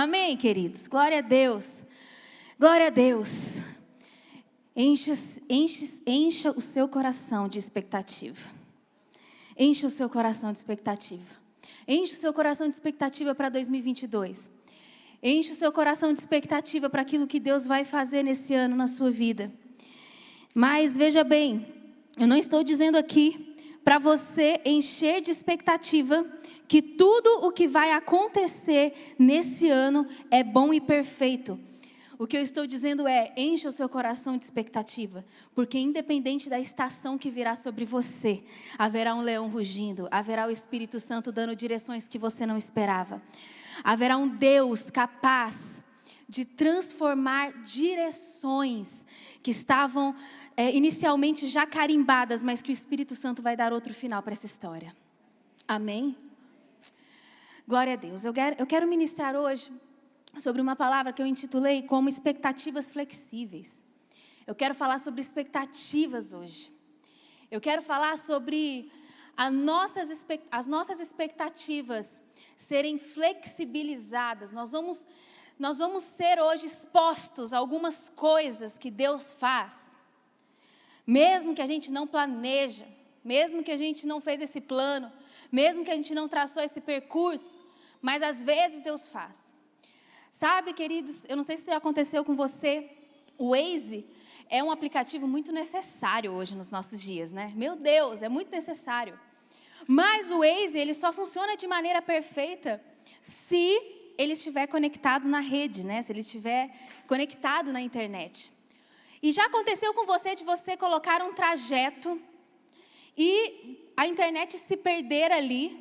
Amém, queridos? Glória a Deus. Glória a Deus. Encha o seu coração de expectativa. Encha o seu coração de expectativa. Enche o seu coração de expectativa para 2022. Enche o seu coração de expectativa para aquilo que Deus vai fazer nesse ano na sua vida. Mas veja bem, eu não estou dizendo aqui para você encher de expectativa que tudo o que vai acontecer nesse ano é bom e perfeito. O que eu estou dizendo é, encha o seu coração de expectativa, porque independente da estação que virá sobre você, haverá um leão rugindo, haverá o Espírito Santo dando direções que você não esperava. Haverá um Deus capaz de transformar direções que estavam inicialmente já carimbadas, mas que o Espírito Santo vai dar outro final para essa história. Amém? Glória a Deus. Eu quero ministrar hoje sobre uma palavra que eu intitulei como expectativas flexíveis. Eu quero falar sobre expectativas hoje. Eu quero falar sobre as nossas expectativas serem flexibilizadas. Nós vamos ser hoje expostos a algumas coisas que Deus faz. Mesmo que a gente não planeja, mesmo que a gente não fez esse plano, mesmo que a gente não traçou esse percurso, mas às vezes Deus faz. Sabe, queridos, eu não sei se já aconteceu com você, o Waze é um aplicativo muito necessário hoje nos nossos dias, né? Meu Deus, é muito necessário. Mas o Waze, ele só funciona de maneira perfeita se ele estiver conectado na rede, né? Se ele estiver conectado na internet. E já aconteceu com você de você colocar um trajeto e a internet se perder ali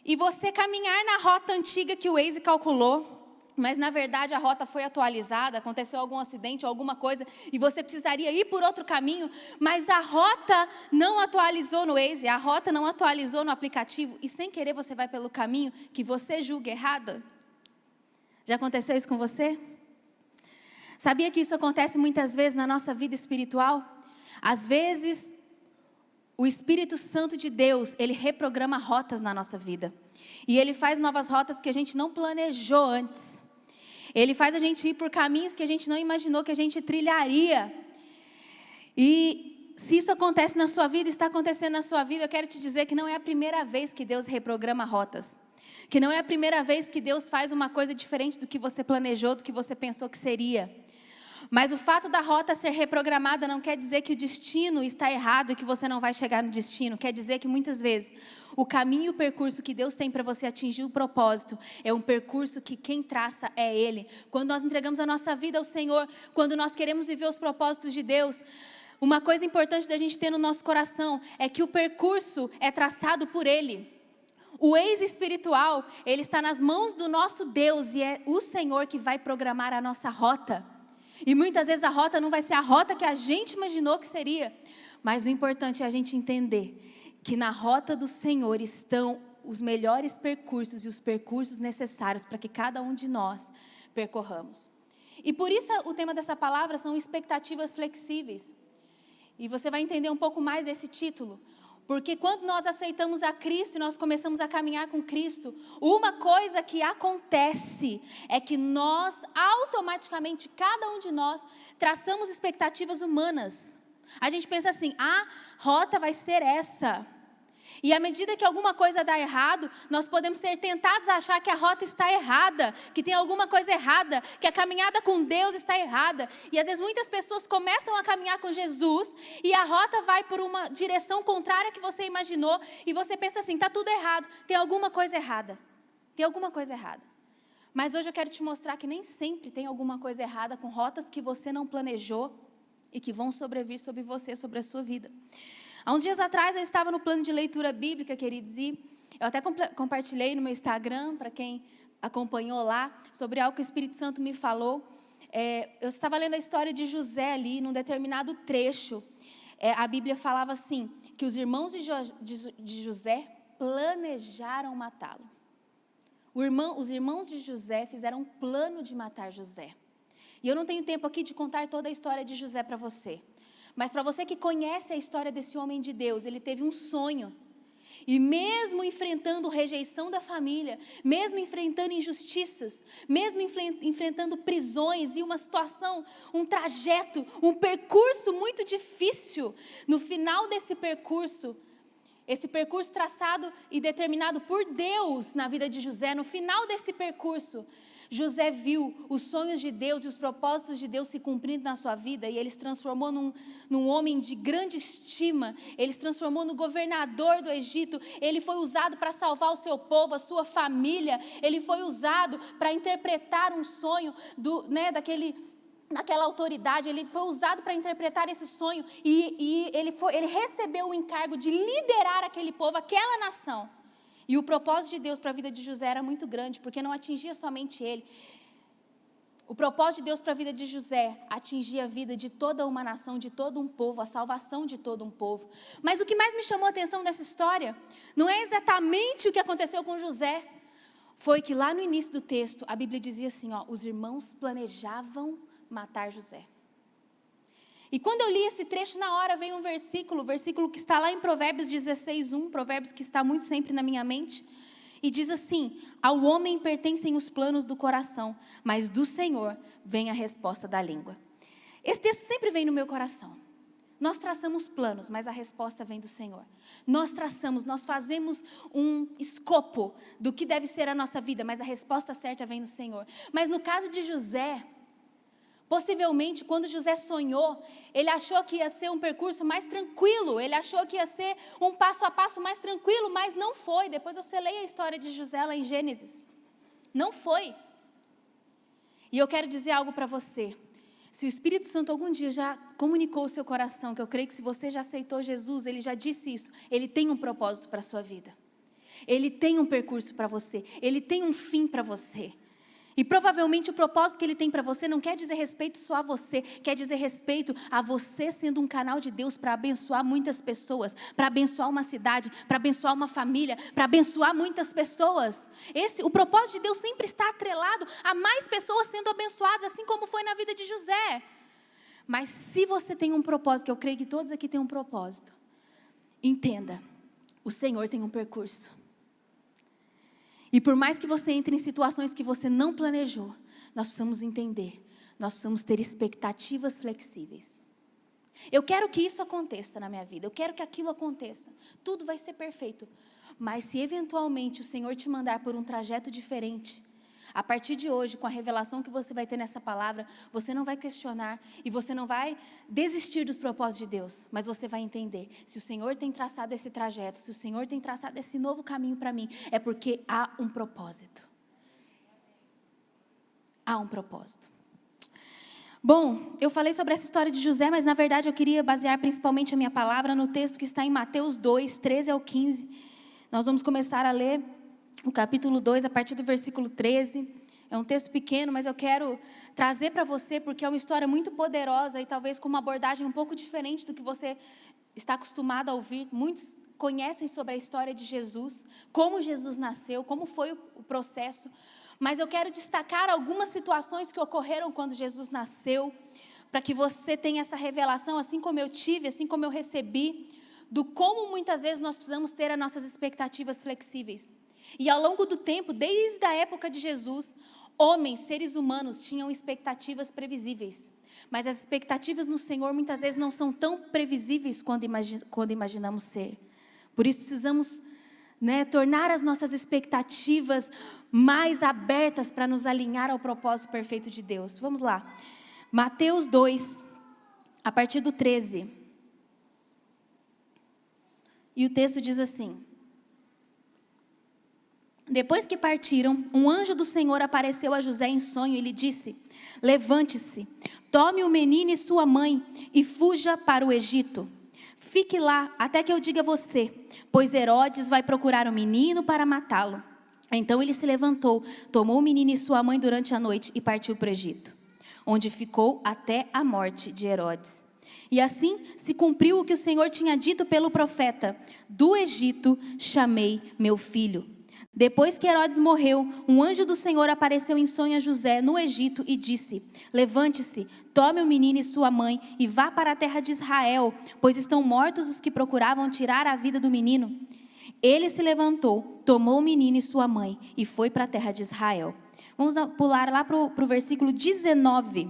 e você caminhar na rota antiga que o Waze calculou, mas na verdade a rota foi atualizada, aconteceu algum acidente ou alguma coisa e você precisaria ir por outro caminho, mas a rota não atualizou no Waze, a rota não atualizou no aplicativo e sem querer você vai pelo caminho que você julga errado. Já aconteceu isso com você? Sabia que isso acontece muitas vezes na nossa vida espiritual? Às vezes, o Espírito Santo de Deus, ele reprograma rotas na nossa vida. E ele faz novas rotas que a gente não planejou antes. Ele faz a gente ir por caminhos que a gente não imaginou que a gente trilharia. E se isso acontece na sua vida, está acontecendo na sua vida, eu quero te dizer que não é a primeira vez que Deus reprograma rotas. Que não é a primeira vez que Deus faz uma coisa diferente do que você planejou, do que você pensou que seria. Mas o fato da rota ser reprogramada não quer dizer que o destino está errado e que você não vai chegar no destino. Quer dizer que muitas vezes o caminho e o percurso que Deus tem para você atingir o propósito é um percurso que quem traça é Ele. Quando nós entregamos a nossa vida ao Senhor, quando nós queremos viver os propósitos de Deus, uma coisa importante da gente ter no nosso coração é que o percurso é traçado por Ele. O Waze espiritual, ele está nas mãos do nosso Deus e é o Senhor que vai programar a nossa rota. E muitas vezes a rota não vai ser a rota que a gente imaginou que seria. Mas o importante é a gente entender que na rota do Senhor estão os melhores percursos e os percursos necessários para que cada um de nós percorramos. E por isso o tema dessa palavra são expectativas flexíveis. E você vai entender um pouco mais desse título. Porque quando nós aceitamos a Cristo e nós começamos a caminhar com Cristo, uma coisa que acontece é que nós, automaticamente, cada um de nós, traçamos expectativas humanas. A gente pensa assim, a rota vai ser essa. E à medida que alguma coisa dá errado, nós podemos ser tentados a achar que a rota está errada, que tem alguma coisa errada, que a caminhada com Deus está errada. E às vezes muitas pessoas começam a caminhar com Jesus e a rota vai por uma direção contrária que você imaginou e você pensa assim, está tudo errado, tem alguma coisa errada. Tem alguma coisa errada. Mas hoje eu quero te mostrar que nem sempre tem alguma coisa errada com rotas que você não planejou e que vão sobrevir sobre você, sobre a sua vida. Há uns dias atrás eu estava no plano de leitura bíblica, queridos, e eu até compartilhei no meu Instagram, para quem acompanhou lá, sobre algo que o Espírito Santo me falou. Eu estava lendo a história de José ali, num determinado trecho. A Bíblia falava assim, que os irmãos de José planejaram matá-lo. Os irmãos de José fizeram um plano de matar José. E eu não tenho tempo aqui de contar toda a história de José para você. Mas para você que conhece a história desse homem de Deus, ele teve um sonho. E mesmo enfrentando rejeição da família, mesmo enfrentando injustiças, mesmo enfrentando prisões e uma situação, um trajeto, um percurso muito difícil, no final desse percurso, esse percurso traçado e determinado por Deus na vida de José, no final desse percurso, José viu os sonhos de Deus e os propósitos de Deus se cumprindo na sua vida, e ele se transformou num homem de grande estima, ele se transformou no governador do Egito, ele foi usado para salvar o seu povo, a sua família, ele foi usado para interpretar um sonho daquela autoridade, ele foi usado para interpretar esse sonho, e ele recebeu o encargo de liderar aquele povo, aquela nação. E o propósito de Deus para a vida de José era muito grande, porque não atingia somente ele. O propósito de Deus para a vida de José atingia a vida de toda uma nação, de todo um povo, a salvação de todo um povo. Mas o que mais me chamou a atenção dessa história não é exatamente o que aconteceu com José. Foi que lá no início do texto, a Bíblia dizia assim, os irmãos planejavam matar José. E quando eu li esse trecho, na hora veio um versículo que está lá em Provérbios 16:1, Provérbios que está muito sempre na minha mente, e diz assim: ao homem pertencem os planos do coração, mas do Senhor vem a resposta da língua. Esse texto sempre vem no meu coração. Nós traçamos planos, mas a resposta vem do Senhor. Nós fazemos um escopo do que deve ser a nossa vida, mas a resposta certa vem do Senhor. Mas no caso de José, possivelmente, quando José sonhou, ele achou que ia ser um percurso mais tranquilo, ele achou que ia ser um passo a passo mais tranquilo, mas não foi. Depois você leia a história de José lá em Gênesis. Não foi. E eu quero dizer algo para você. Se o Espírito Santo algum dia já comunicou o seu coração, que eu creio que se você já aceitou Jesus, ele já disse isso, ele tem um propósito para a sua vida. Ele tem um percurso para você, ele tem um fim para você. E provavelmente o propósito que ele tem para você não quer dizer respeito só a você, quer dizer respeito a você sendo um canal de Deus para abençoar muitas pessoas, para abençoar uma cidade, para abençoar uma família, para abençoar muitas pessoas. O propósito de Deus sempre está atrelado a mais pessoas sendo abençoadas, assim como foi na vida de José. Mas se você tem um propósito, que eu creio que todos aqui têm um propósito, entenda, o Senhor tem um percurso. E por mais que você entre em situações que você não planejou, nós precisamos entender, nós precisamos ter expectativas flexíveis. Eu quero que isso aconteça na minha vida, eu quero que aquilo aconteça, tudo vai ser perfeito. Mas se eventualmente o Senhor te mandar por um trajeto diferente, a partir de hoje, com a revelação que você vai ter nessa palavra, você não vai questionar e você não vai desistir dos propósitos de Deus, mas você vai entender, se o Senhor tem traçado esse trajeto, se o Senhor tem traçado esse novo caminho para mim, é porque há um propósito. Há um propósito. Bom, eu falei sobre essa história de José, mas na verdade eu queria basear principalmente a minha palavra no texto que está em Mateus 2, 13 ao 15. Nós vamos começar a ler o capítulo 2, a partir do versículo 13, é um texto pequeno, mas eu quero trazer para você, porque é uma história muito poderosa e talvez com uma abordagem um pouco diferente do que você está acostumado a ouvir. Muitos conhecem sobre a história de Jesus, como Jesus nasceu, como foi o processo, mas eu quero destacar algumas situações que ocorreram quando Jesus nasceu, para que você tenha essa revelação, assim como eu tive, assim como eu recebi, do como muitas vezes nós precisamos ter as nossas expectativas flexíveis. E ao longo do tempo, desde a época de Jesus, homens, seres humanos, tinham expectativas previsíveis. Mas as expectativas no Senhor muitas vezes não são tão previsíveis quando imaginamos ser. Por isso precisamos, tornar as nossas expectativas mais abertas para nos alinhar ao propósito perfeito de Deus. Vamos lá. Mateus 2, a partir do 13. E o texto diz assim: depois que partiram, um anjo do Senhor apareceu a José em sonho e lhe disse: levante-se, tome o menino e sua mãe e fuja para o Egito. Fique lá até que eu diga a você, pois Herodes vai procurar o menino para matá-lo. Então ele se levantou, tomou o menino e sua mãe durante a noite e partiu para o Egito, onde ficou até a morte de Herodes. E assim se cumpriu o que o Senhor tinha dito pelo profeta: do Egito chamei meu filho. Depois que Herodes morreu, um anjo do Senhor apareceu em sonho a José no Egito e disse: levante-se, tome o menino e sua mãe e vá para a terra de Israel, pois estão mortos os que procuravam tirar a vida do menino. Ele se levantou, tomou o menino e sua mãe e foi para a terra de Israel. Vamos pular lá para o versículo 19.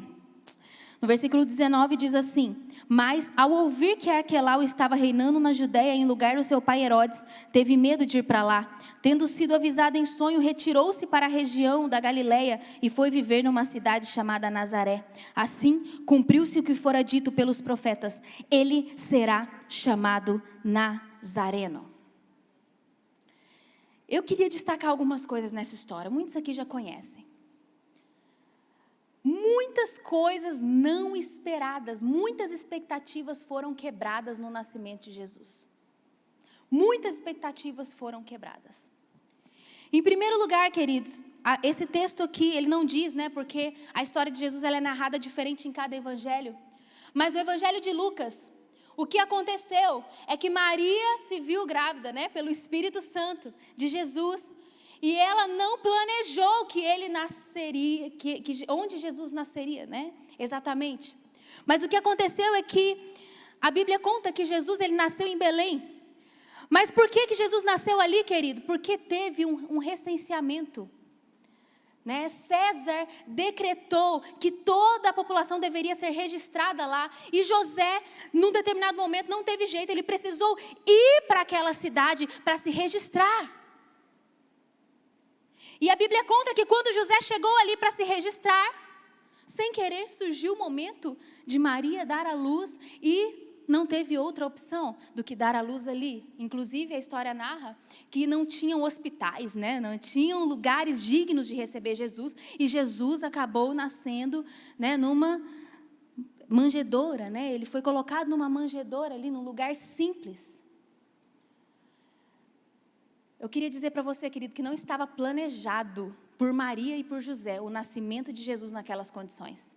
No versículo 19 diz assim: mas ao ouvir que Arquelau estava reinando na Judéia em lugar do seu pai Herodes, teve medo de ir para lá. Tendo sido avisado em sonho, retirou-se para a região da Galileia e foi viver numa cidade chamada Nazaré. Assim, cumpriu-se o que fora dito pelos profetas: ele será chamado Nazareno. Eu queria destacar algumas coisas nessa história. Muitos aqui já conhecem. Muitas coisas não esperadas, muitas expectativas foram quebradas no nascimento de Jesus. Muitas expectativas foram quebradas. Em primeiro lugar, queridos, esse texto aqui, ele não diz, né, porque a história de Jesus ela é narrada diferente em cada evangelho. Mas no evangelho de Lucas, o que aconteceu é que Maria se viu grávida, né, pelo Espírito Santo de Jesus. E ela não planejou que ele nasceria, onde Jesus nasceria, né? Exatamente. Mas o que aconteceu é que a Bíblia conta que Jesus ele nasceu em Belém. Mas por que Jesus nasceu ali, querido? Porque teve um recenseamento. Né? César decretou que toda a população deveria ser registrada lá. E José, num determinado momento, não teve jeito. Ele precisou ir para aquela cidade para se registrar. E a Bíblia conta que quando José chegou ali para se registrar, sem querer surgiu o momento de Maria dar à luz e não teve outra opção do que dar à luz ali. Inclusive a história narra que não tinham hospitais, né? Não tinham lugares dignos de receber Jesus. E Jesus acabou nascendo, né, numa manjedoura, né? Ele foi colocado numa manjedoura ali, num lugar simples. Eu queria dizer para você, querido, que não estava planejado por Maria e por José o nascimento de Jesus naquelas condições.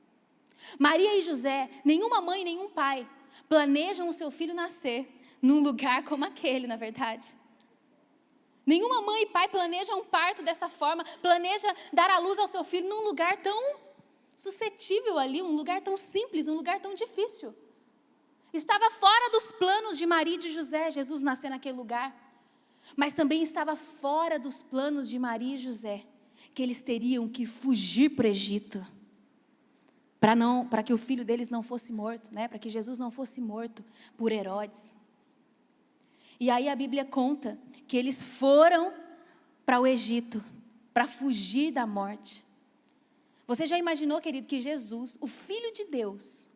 Maria e José, nenhuma mãe, nenhum pai, planejam o seu filho nascer num lugar como aquele, na verdade. Nenhuma mãe e pai planeja um parto dessa forma, planeja dar à luz ao seu filho num lugar tão suscetível ali, um lugar tão simples, um lugar tão difícil. Estava fora dos planos de Maria e de José, Jesus nascer naquele lugar. Mas também estava fora dos planos de Maria e José, que eles teriam que fugir para o Egito, para que o filho deles não fosse morto, né? Para que Jesus não fosse morto por Herodes. E aí a Bíblia conta que eles foram para o Egito, para fugir da morte. Você já imaginou, querido, que Jesus, o Filho de Deus,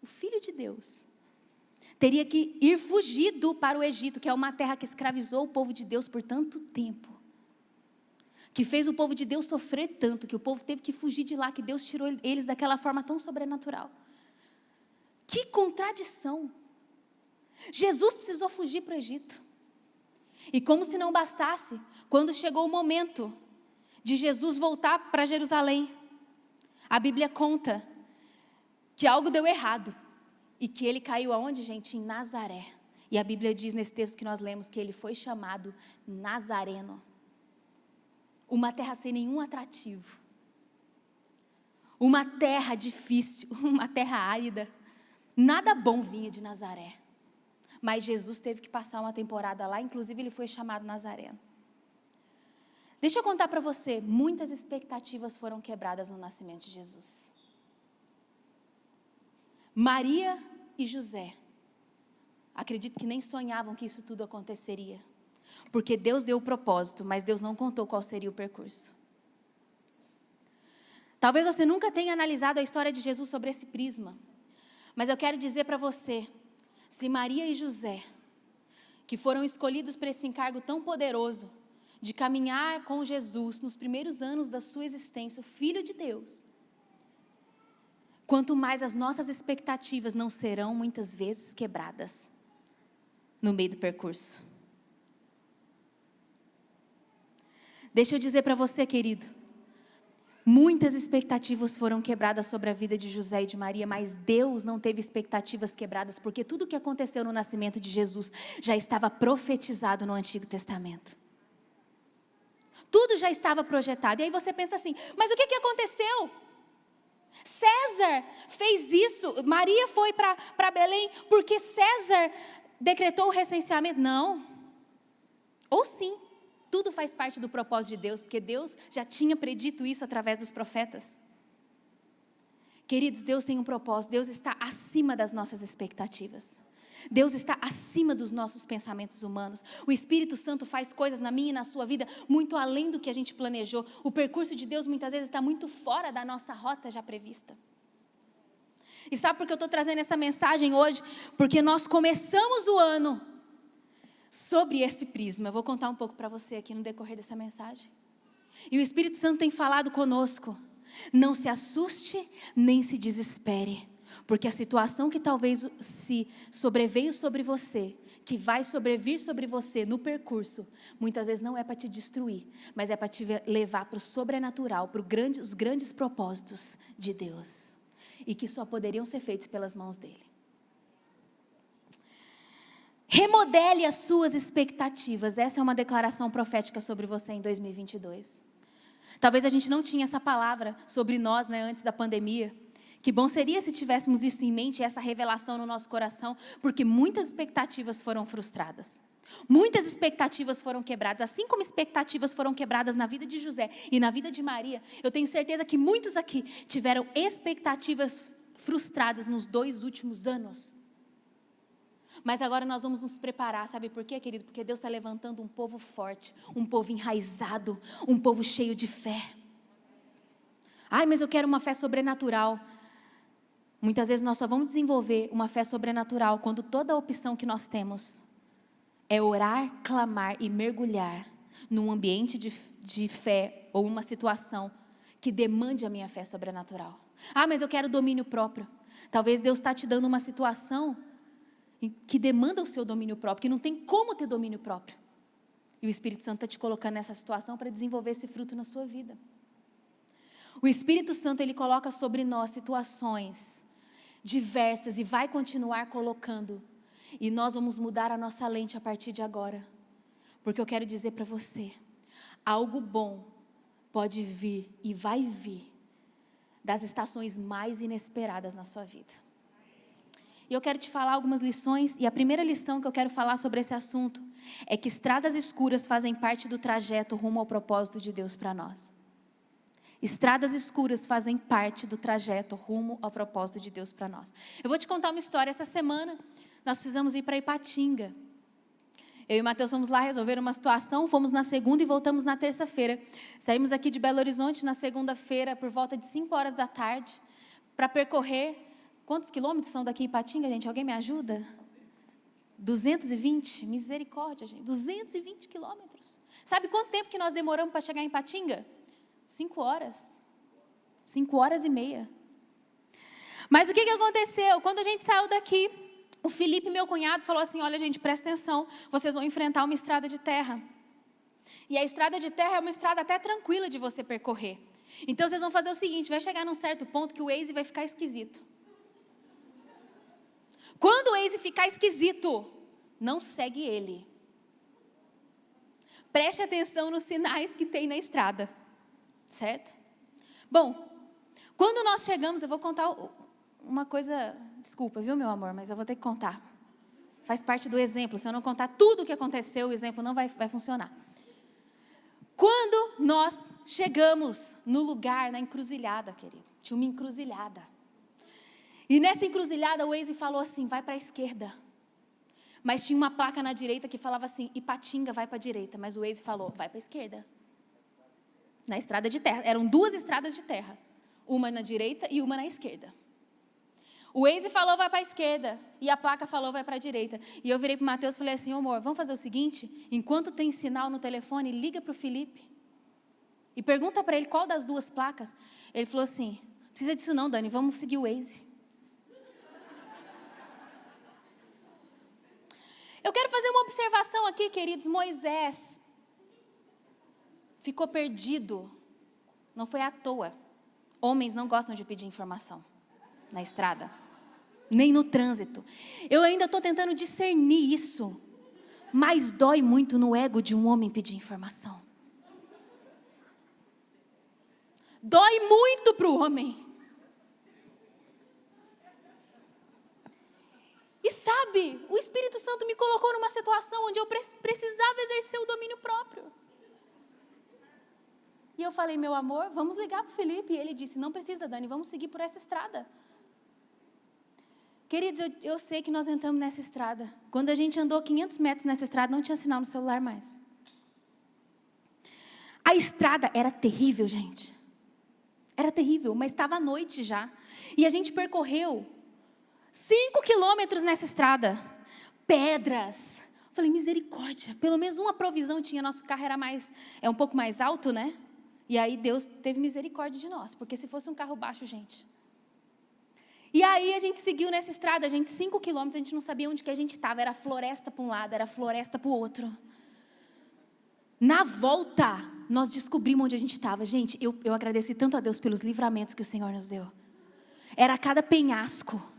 teria que ir fugido para o Egito, que é uma terra que escravizou o povo de Deus por tanto tempo. Que fez o povo de Deus sofrer tanto, que o povo teve que fugir de lá, que Deus tirou eles daquela forma tão sobrenatural. Que contradição! Jesus precisou fugir para o Egito. E como se não bastasse, quando chegou o momento de Jesus voltar para Jerusalém, a Bíblia conta que algo deu errado. E que ele caiu aonde, gente? Em Nazaré. E a Bíblia diz nesse texto que nós lemos que ele foi chamado Nazareno. Uma terra sem nenhum atrativo. Uma terra difícil, uma terra árida. Nada bom vinha de Nazaré. Mas Jesus teve que passar uma temporada lá, inclusive ele foi chamado Nazareno. Deixa eu contar para você, muitas expectativas foram quebradas no nascimento de Jesus. Maria e José, acredito que nem sonhavam que isso tudo aconteceria. Porque Deus deu o propósito, mas Deus não contou qual seria o percurso. Talvez você nunca tenha analisado a história de Jesus sobre esse prisma. Mas eu quero dizer para você, se Maria e José, que foram escolhidos para esse encargo tão poderoso, de caminhar com Jesus nos primeiros anos da sua existência, o Filho de Deus, quanto mais as nossas expectativas não serão muitas vezes quebradas no meio do percurso. Deixa eu dizer para você, querido, muitas expectativas foram quebradas sobre a vida de José e de Maria, mas Deus não teve expectativas quebradas, porque tudo o que aconteceu no nascimento de Jesus já estava profetizado no Antigo Testamento. Tudo já estava projetado. E aí você pensa assim, mas o que aconteceu? César fez isso, Maria foi para Belém porque César decretou o recenseamento? Não. Ou sim. tudo faz parte do propósito de Deus, porque Deus já tinha predito isso através dos profetas. Queridos, Deus tem um propósito, Deus está acima das nossas expectativas. Deus está acima dos nossos pensamentos humanos. O Espírito Santo faz coisas na minha e na sua vida muito além do que a gente planejou. O percurso de Deus muitas vezes está muito fora da nossa rota já prevista. E sabe por que eu estou trazendo essa mensagem hoje? Porque nós começamos o ano sobre esse prisma. Eu vou contar um pouco para você aqui no decorrer dessa mensagem. E o Espírito Santo tem falado conosco. Não se assuste, nem se desespere. Porque a situação que talvez se sobreveio sobre você, que vai sobrevir sobre você no percurso, muitas vezes não é para te destruir, mas é para te levar para o sobrenatural, para os grandes propósitos de Deus. E que só poderiam ser feitos pelas mãos dele. Remodele as suas expectativas. Essa é uma declaração profética sobre você em 2022. Talvez a gente não tinha essa palavra sobre nós, antes da pandemia. Que bom seria se tivéssemos isso em mente, essa revelação no nosso coração, porque muitas expectativas foram frustradas. Muitas expectativas foram quebradas, assim como expectativas foram quebradas na vida de José e na vida de Maria. Eu tenho certeza que muitos aqui tiveram expectativas frustradas nos 2 últimos anos. Mas agora nós vamos nos preparar, sabe por quê, querido? Porque Deus está levantando um povo forte, um povo enraizado, um povo cheio de fé. Ai, mas eu quero uma fé sobrenatural. Muitas vezes nós só vamos desenvolver uma fé sobrenatural quando toda a opção que nós temos é orar, clamar e mergulhar num ambiente de fé ou uma situação que demande a minha fé sobrenatural. Ah, mas eu quero domínio próprio. Talvez Deus está te dando uma situação que demanda o seu domínio próprio, que não tem como ter domínio próprio. E o Espírito Santo está te colocando nessa situação para desenvolver esse fruto na sua vida. O Espírito Santo, ele coloca sobre nós situações diversas e vai continuar colocando. E nós vamos mudar a nossa lente a partir de agora. Porque eu quero dizer para você, algo bom pode vir e vai vir das estações mais inesperadas na sua vida. E eu quero te falar algumas lições, e a primeira lição que eu quero falar sobre esse assunto é que estradas escuras fazem parte do trajeto rumo ao propósito de Deus para nós. Estradas escuras fazem parte do trajeto rumo ao propósito de Deus para nós. Eu vou te contar uma história. Essa semana, nós precisamos ir para Ipatinga. Eu e o Mateus fomos lá resolver uma situação, fomos na segunda e voltamos na terça-feira. Saímos aqui de Belo Horizonte na segunda-feira, por volta de 5 horas da tarde, para percorrer... Quantos quilômetros são daqui em Ipatinga, gente? Alguém me ajuda? 220? Misericórdia, gente. 220 quilômetros. Sabe quanto tempo que nós demoramos para chegar em Ipatinga? 5 horas. 5 horas e meia. Mas o que aconteceu? Quando a gente saiu daqui, o Felipe, meu cunhado, falou assim, olha gente, presta atenção, vocês vão enfrentar uma estrada de terra. E a estrada de terra é uma estrada até tranquila de você percorrer. Então vocês vão fazer o seguinte, vai chegar num certo ponto que o Waze vai ficar esquisito. Quando o Waze ficar esquisito, não segue ele. Preste atenção nos sinais que tem na estrada. Certo? Bom, quando nós chegamos, eu vou contar uma coisa, desculpa, viu meu amor, mas eu vou ter que contar. Faz parte do exemplo, se eu não contar tudo o que aconteceu, o exemplo não vai funcionar. Quando nós chegamos no lugar, na encruzilhada, querido, tinha uma encruzilhada. E nessa encruzilhada o Waze falou assim, vai para a esquerda. Mas tinha uma placa na direita que falava assim, Ipatinga vai para a direita. Mas o Waze falou, vai para a esquerda. Na estrada de terra. Eram 2 estradas de terra. Uma na direita e uma na esquerda. O Waze falou, vai para a esquerda. E a placa falou, vai para a direita. E eu virei para o Mateus e falei assim, amor, vamos fazer o seguinte? Enquanto tem sinal no telefone, liga para o Felipe. E pergunta para ele qual das 2 placas. Ele falou assim, não precisa disso não, Dani, vamos seguir o Waze. Eu quero fazer uma observação aqui, queridos. Moisés ficou perdido. Não foi à toa. Homens não gostam de pedir informação na estrada, nem no trânsito. Eu ainda estou tentando discernir isso, mas dói muito no ego de um homem pedir informação. Dói muito para o homem. E sabe, o Espírito Santo me colocou numa situação onde eu precisava exercer o domínio próprio. E eu falei, meu amor, vamos ligar para o Felipe. E ele disse, não precisa, Dani, vamos seguir por essa estrada. Queridos, eu sei que nós entramos nessa estrada. Quando a gente andou 500 metros nessa estrada, não tinha sinal no celular mais. A estrada era terrível, gente. Era terrível, mas estava à noite já. E a gente percorreu 5 quilômetros nessa estrada. Pedras. Falei, misericórdia. Pelo menos uma provisão tinha. Nosso carro era um pouco mais alto, né? E aí Deus teve misericórdia de nós. Porque se fosse um carro baixo, gente. E aí a gente seguiu nessa estrada. 5 quilômetros, a gente não sabia onde que a gente estava. Era floresta para um lado, era floresta para o outro. Na volta, nós descobrimos onde a gente estava. Gente, eu agradeci tanto a Deus pelos livramentos que o Senhor nos deu. Era cada penhasco.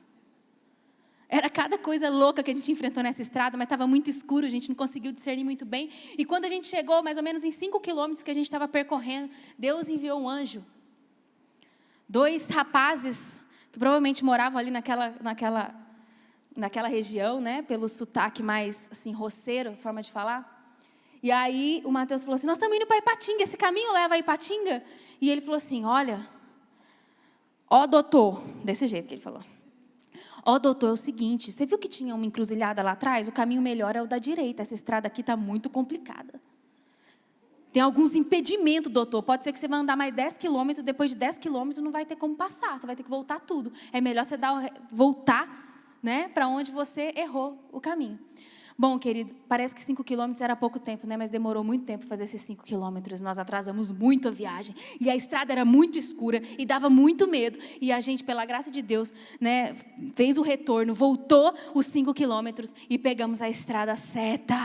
Era cada coisa louca que a gente enfrentou nessa estrada, mas estava muito escuro, a gente não conseguiu discernir muito bem. E quando a gente chegou, mais ou menos em 5 quilômetros que a gente estava percorrendo, Deus enviou um anjo. 2 rapazes, que provavelmente moravam ali naquela região, né? Pelo sotaque mais, assim, roceiro, forma de falar. E aí o Mateus falou assim, nós estamos indo para Ipatinga, esse caminho leva a Ipatinga? E ele falou assim, olha, ó doutor, desse jeito que ele falou. Ó doutor, é o seguinte, você viu que tinha uma encruzilhada lá atrás? O caminho melhor é o da direita, essa estrada aqui está muito complicada. Tem alguns impedimentos, doutor, pode ser que você vai andar mais 10 quilômetros, depois de 10 quilômetros não vai ter como passar, você vai ter que voltar tudo. É melhor você voltar, né, para onde você errou o caminho. Bom, querido, parece que 5 quilômetros era pouco tempo, né? Mas demorou muito tempo fazer esses 5 quilômetros. Nós atrasamos muito a viagem. E a estrada era muito escura e dava muito medo. E a gente, pela graça de Deus, né, fez o retorno, voltou os 5 quilômetros e pegamos a estrada certa.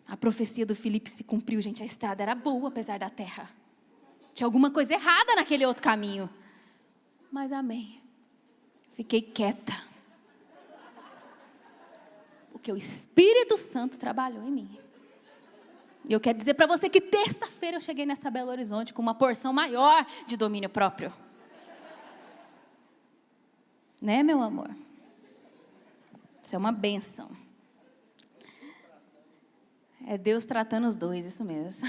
A profecia do Felipe se cumpriu, gente. A estrada era boa, apesar da terra. Tinha alguma coisa errada naquele outro caminho. Mas amém. Fiquei quieta. Porque o Espírito Santo trabalhou em mim. E eu quero dizer para você que terça-feira eu cheguei nessa Belo Horizonte com uma porção maior de domínio próprio. Né, meu amor? Isso é uma bênção. É Deus tratando os dois, isso mesmo.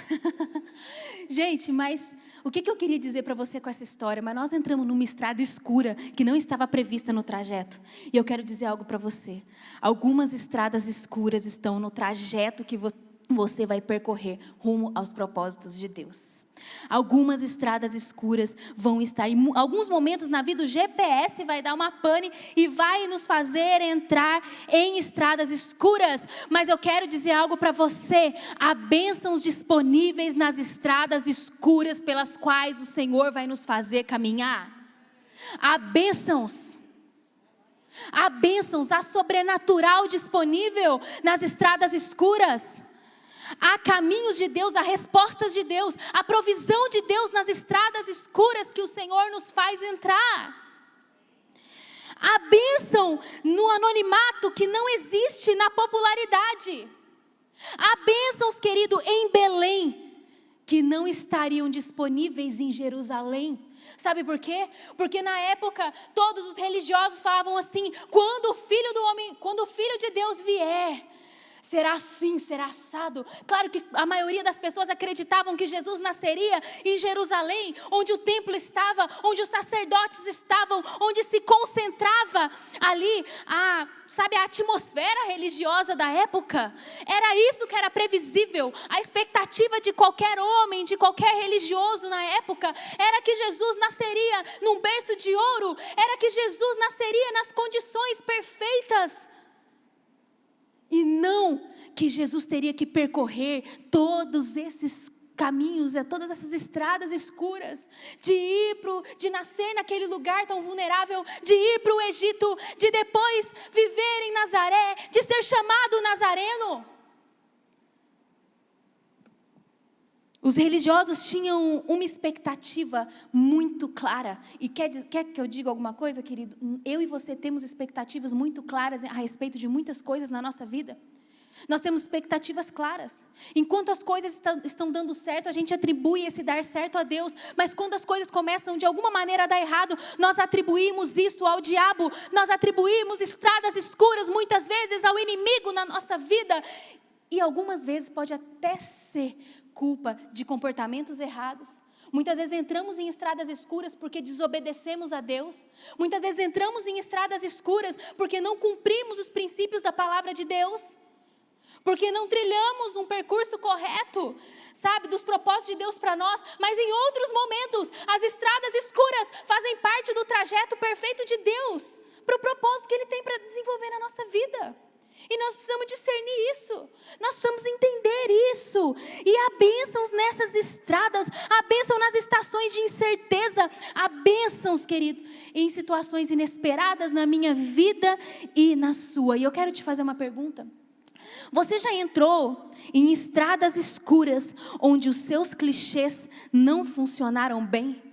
Gente, mas o que eu queria dizer para você com essa história? Mas nós entramos numa estrada escura que não estava prevista no trajeto. E eu quero dizer algo para você. Algumas estradas escuras estão no trajeto que você vai percorrer rumo aos propósitos de Deus. Algumas estradas escuras vão estar, em alguns momentos na vida o GPS vai dar uma pane e vai nos fazer entrar em estradas escuras. Mas eu quero dizer algo para você: há bênçãos disponíveis nas estradas escuras pelas quais o Senhor vai nos fazer caminhar. Há bênçãos. Há bênçãos, há sobrenatural disponível nas estradas escuras. Há caminhos de Deus, há respostas de Deus, há provisão de Deus nas estradas escuras que o Senhor nos faz entrar. Há bênção no anonimato que não existe na popularidade. Há bênçãos, querido, em Belém, que não estariam disponíveis em Jerusalém. Sabe por quê? Porque na época todos os religiosos falavam assim: quando o Filho de Deus vier, será assim, será assado. Claro que a maioria das pessoas acreditavam que Jesus nasceria em Jerusalém, onde o templo estava, onde os sacerdotes estavam, onde se concentrava ali a atmosfera religiosa da época. Era isso que era previsível. A expectativa de qualquer homem, de qualquer religioso na época, era que Jesus nasceria num berço de ouro, era que Jesus nasceria nas condições perfeitas. E não que Jesus teria que percorrer todos esses caminhos, todas essas estradas escuras, de nascer naquele lugar tão vulnerável, de ir para o Egito, de depois viver em Nazaré, de ser chamado Nazareno. Os religiosos tinham uma expectativa muito clara. E quer que eu diga alguma coisa, querido? Eu e você temos expectativas muito claras a respeito de muitas coisas na nossa vida. Nós temos expectativas claras. Enquanto as coisas estão dando certo, a gente atribui esse dar certo a Deus. Mas quando as coisas começam de alguma maneira a dar errado, nós atribuímos isso ao diabo. Nós atribuímos estradas escuras muitas vezes ao inimigo na nossa vida. E algumas vezes pode até ser culpa de comportamentos errados. Muitas vezes entramos em estradas escuras porque desobedecemos a Deus. Muitas vezes entramos em estradas escuras porque não cumprimos os princípios da palavra de Deus. Porque não trilhamos um percurso correto, sabe, dos propósitos de Deus para nós. Mas em outros momentos, as estradas escuras fazem parte do trajeto perfeito de Deus, para o propósito que Ele tem para desenvolver na nossa vida. E nós precisamos discernir isso, nós precisamos entender isso. E há bênçãos nessas estradas, há bênção nas estações de incerteza, há bênçãos, querido, em situações inesperadas na minha vida e na sua. E eu quero te fazer uma pergunta. Você já entrou em estradas escuras onde os seus clichês não funcionaram bem?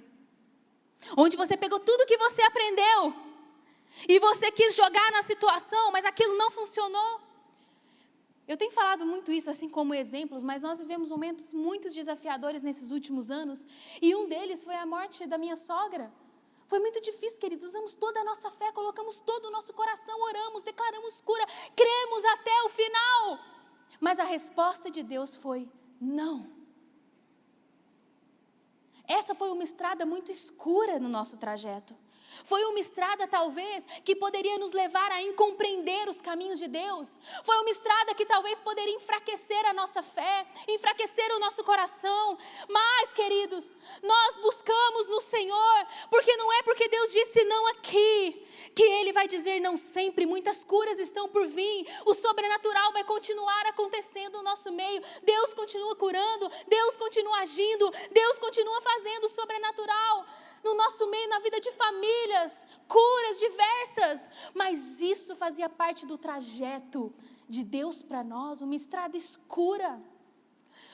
Onde você pegou tudo que você aprendeu e você quis jogar na situação, mas aquilo não funcionou? Eu tenho falado muito isso assim como exemplos, mas nós vivemos momentos muito desafiadores nesses últimos anos. E um deles foi a morte da minha sogra. Foi muito difícil, queridos. Usamos toda a nossa fé, colocamos todo o nosso coração, oramos, declaramos cura, cremos até o final. Mas a resposta de Deus foi não. Essa foi uma estrada muito escura no nosso trajeto. Foi uma estrada, talvez, que poderia nos levar a incompreender os caminhos de Deus. Foi uma estrada que talvez poderia enfraquecer a nossa fé, enfraquecer o nosso coração. Mas, queridos, nós buscamos no Senhor, porque não é porque Deus disse não aqui, que Ele vai dizer não sempre. Muitas curas estão por vir, o sobrenatural vai continuar acontecendo no nosso meio. Deus continua curando, Deus continua agindo, Deus continua fazendo o sobrenatural no nosso meio, na vida de famílias, curas diversas. Mas isso fazia parte do trajeto de Deus para nós, uma estrada escura,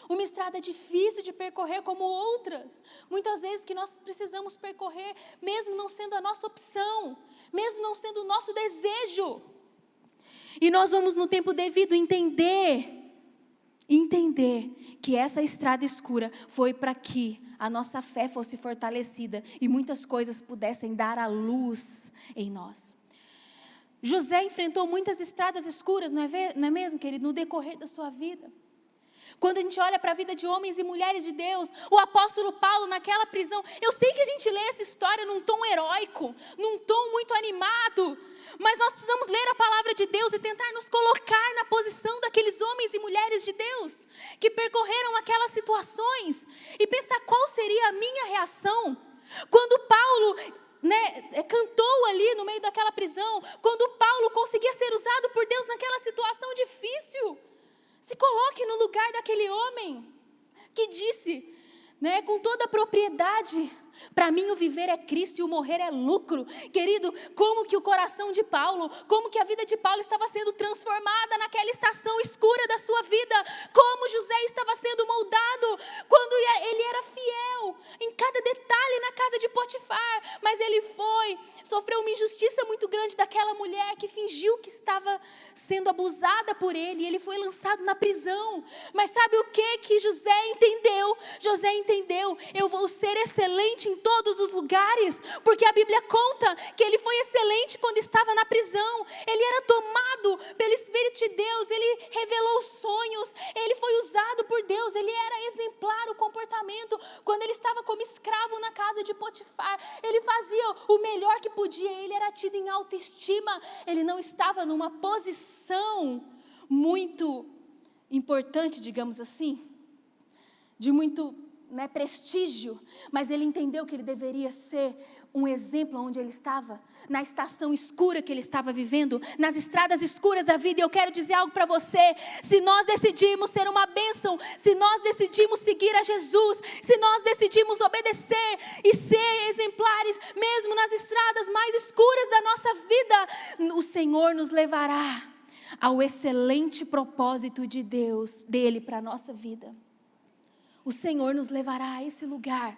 uma estrada difícil de percorrer como outras, muitas vezes que nós precisamos percorrer, mesmo não sendo a nossa opção, mesmo não sendo o nosso desejo. E nós vamos no tempo devido entender que essa estrada escura foi para que a nossa fé fosse fortalecida e muitas coisas pudessem dar à luz em nós. José enfrentou muitas estradas escuras, não é mesmo, querido, no decorrer da sua vida. Quando a gente olha para a vida de homens e mulheres de Deus, o apóstolo Paulo naquela prisão, eu sei que a gente lê essa história num tom heróico, num tom muito animado, mas nós precisamos ler a palavra de Deus e tentar nos colocar na posição daqueles homens e mulheres de Deus, que percorreram aquelas situações, e pensar qual seria a minha reação, quando Paulo cantou ali no meio daquela prisão, quando Paulo conseguia ser usado por Deus naquela situação difícil. Se coloque no lugar daquele homem que disse, com toda a propriedade, para mim o viver é Cristo e o morrer é lucro. Querido, como que o coração de Paulo, como que a vida de Paulo estava sendo transformada naquela estação escura da sua vida, como José estava sendo moldado, quando ele era fiel em cada detalhe na casa de Potifar, mas ele sofreu uma injustiça muito grande daquela mulher que fingiu que estava sendo abusada por ele, e ele foi lançado na prisão. Mas sabe o que José entendeu? José entendeu, eu vou ser excelente em todos os lugares, porque a Bíblia conta que ele foi excelente quando estava na prisão. Ele era tomado pelo Espírito de Deus, ele revelou sonhos, ele foi usado por Deus, ele era exemplar o comportamento. Quando ele estava como escravo na casa de Potifar, ele fazia o melhor que podia, ele era tido em autoestima, ele não estava numa posição muito importante, digamos assim, de muito prestígio, mas ele entendeu que ele deveria ser um exemplo onde ele estava, na estação escura que ele estava vivendo, nas estradas escuras da vida. E eu quero dizer algo para você: se nós decidimos ser uma bênção, se nós decidimos seguir a Jesus, se nós decidimos obedecer e ser exemplares, mesmo nas estradas mais escuras da nossa vida, o Senhor nos levará ao excelente propósito de Deus, dele para a nossa vida. O Senhor nos levará a esse lugar.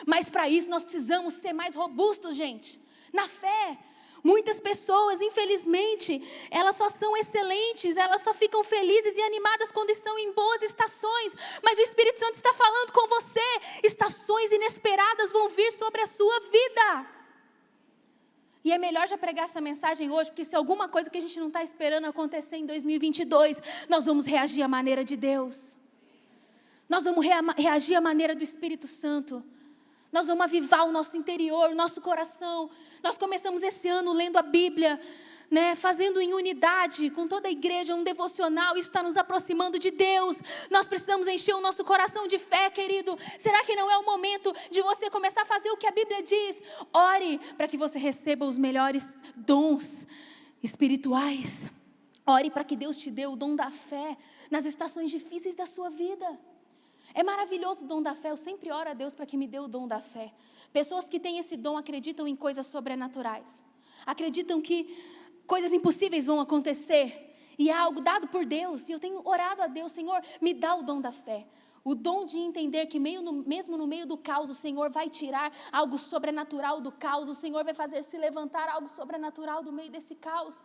Mas para isso nós precisamos ser mais robustos, gente, na fé. Muitas pessoas, infelizmente, elas só são excelentes, elas só ficam felizes e animadas quando estão em boas estações. Mas o Espírito Santo está falando com você, estações inesperadas vão vir sobre a sua vida. E é melhor já pregar essa mensagem hoje, porque se alguma coisa que a gente não está esperando acontecer em 2022, nós vamos reagir à maneira de Deus. Nós vamos reagir à maneira do Espírito Santo. Nós vamos avivar o nosso interior, o nosso coração. Nós começamos esse ano lendo a Bíblia, né, fazendo em unidade com toda a igreja um devocional. Isso está nos aproximando de Deus. Nós precisamos encher o nosso coração de fé, querido. Será que não é o momento de você começar a fazer o que a Bíblia diz? Ore para que você receba os melhores dons espirituais. Ore para que Deus te dê o dom da fé nas estações difíceis da sua vida. É maravilhoso o dom da fé. Eu sempre oro a Deus para que me dê o dom da fé. Pessoas que têm esse dom acreditam em coisas sobrenaturais. Acreditam que coisas impossíveis vão acontecer. E é algo dado por Deus. E eu tenho orado a Deus, Senhor, me dá o dom da fé. O dom de entender que mesmo no meio do caos, o Senhor vai tirar algo sobrenatural do caos. O Senhor vai fazer se levantar algo sobrenatural do meio desse caos.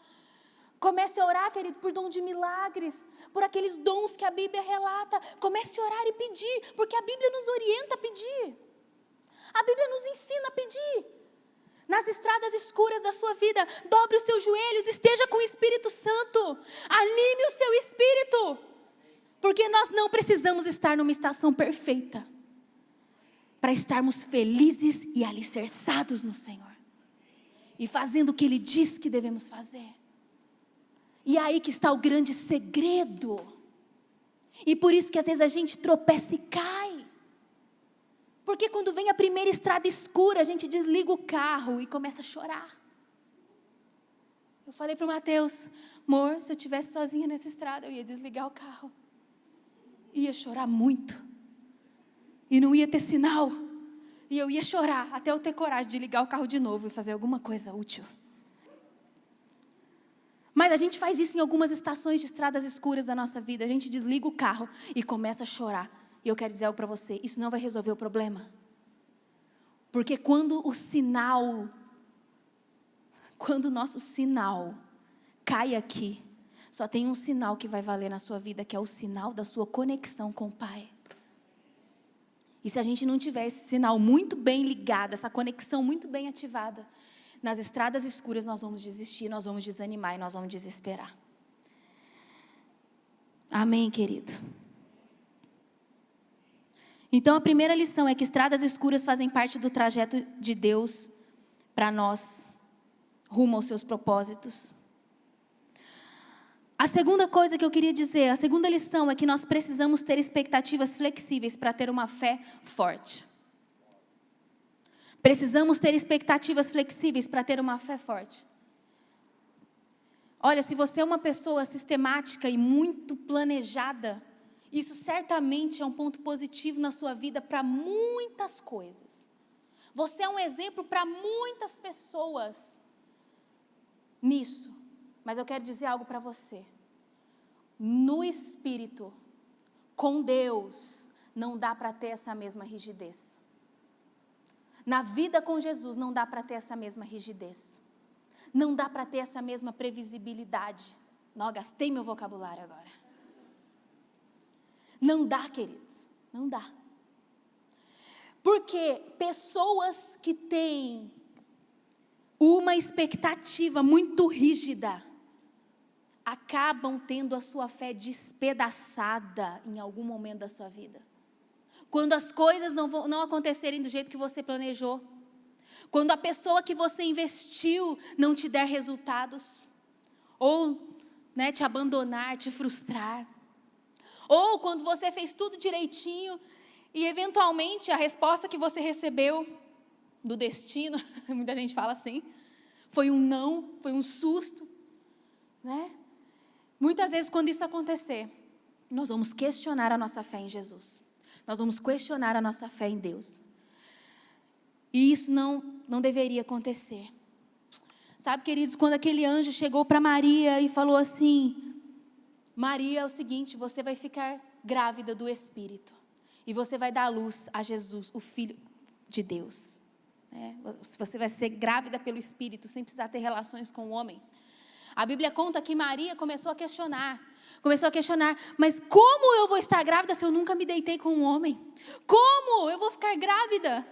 Comece a orar, querido, por dom de milagres, por aqueles dons que a Bíblia relata. Comece a orar e pedir, porque a Bíblia nos orienta a pedir. A Bíblia nos ensina a pedir. Nas estradas escuras da sua vida, dobre os seus joelhos, esteja com o Espírito Santo. Anime o seu espírito. Porque nós não precisamos estar numa estação perfeita para estarmos felizes e alicerçados no Senhor. E fazendo o que Ele diz que devemos fazer. E é aí que está o grande segredo. E por isso que às vezes a gente tropeça e cai. Porque quando vem a primeira estrada escura, a gente desliga o carro e começa a chorar. Eu falei para o Mateus, amor, se eu estivesse sozinha nessa estrada, eu ia desligar o carro. Ia chorar muito. E não ia ter sinal. E eu ia chorar até eu ter coragem de ligar o carro de novo e fazer alguma coisa útil. Mas a gente faz isso em algumas estações de estradas escuras da nossa vida. A gente desliga o carro e começa a chorar. E eu quero dizer algo para você, isso não vai resolver o problema. Porque quando o nosso sinal cai aqui, só tem um sinal que vai valer na sua vida, que é o sinal da sua conexão com o Pai. E se a gente não tiver esse sinal muito bem ligado, essa conexão muito bem ativada, nas estradas escuras nós vamos desistir, nós vamos desanimar e nós vamos desesperar. Amém, querido? Então a primeira lição é que estradas escuras fazem parte do trajeto de Deus para nós, rumo aos seus propósitos. A segunda coisa que eu queria dizer, a segunda lição é que nós precisamos ter expectativas flexíveis para ter uma fé forte. Precisamos ter expectativas flexíveis para ter uma fé forte. Olha, se você é uma pessoa sistemática e muito planejada, isso certamente é um ponto positivo na sua vida para muitas coisas. Você é um exemplo para muitas pessoas nisso. Mas eu quero dizer algo para você. No Espírito, com Deus, não dá para ter essa mesma rigidez. Na vida com Jesus não dá para ter essa mesma rigidez. Não dá para ter essa mesma previsibilidade. Não, gastei meu vocabulário agora. Não dá, queridos. Não dá. Porque pessoas que têm uma expectativa muito rígida acabam tendo a sua fé despedaçada em algum momento da sua vida. Quando as coisas não acontecerem do jeito que você planejou. Quando a pessoa que você investiu não te der resultados. Ou te abandonar, te frustrar. Ou quando você fez tudo direitinho e eventualmente a resposta que você recebeu do destino, muita gente fala assim, foi um não, foi um susto. Muitas vezes quando isso acontecer, nós vamos questionar a nossa fé em Jesus. Nós vamos questionar a nossa fé em Deus. E isso não deveria acontecer. Sabe, queridos, quando aquele anjo chegou para Maria e falou assim, Maria, é o seguinte, você vai ficar grávida do Espírito. E você vai dar à luz a Jesus, o Filho de Deus. Você vai ser grávida pelo Espírito, sem precisar ter relações com o homem. A Bíblia conta que Maria começou a questionar, mas como eu vou estar grávida se eu nunca me deitei com um homem? Como eu vou ficar grávida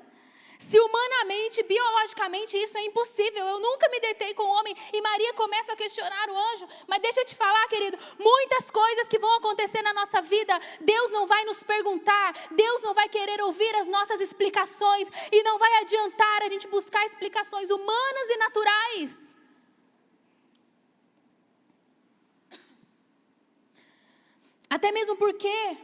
Se humanamente, biologicamente, isso é impossível. Eu nunca me deitei com um homem. E Maria começa a questionar o anjo. Mas deixa eu te falar, querido, muitas coisas que vão acontecer na nossa vida, Deus não vai nos perguntar, Deus não vai querer ouvir as nossas explicações, e não vai adiantar a gente buscar explicações humanas e naturais. Até mesmo porque,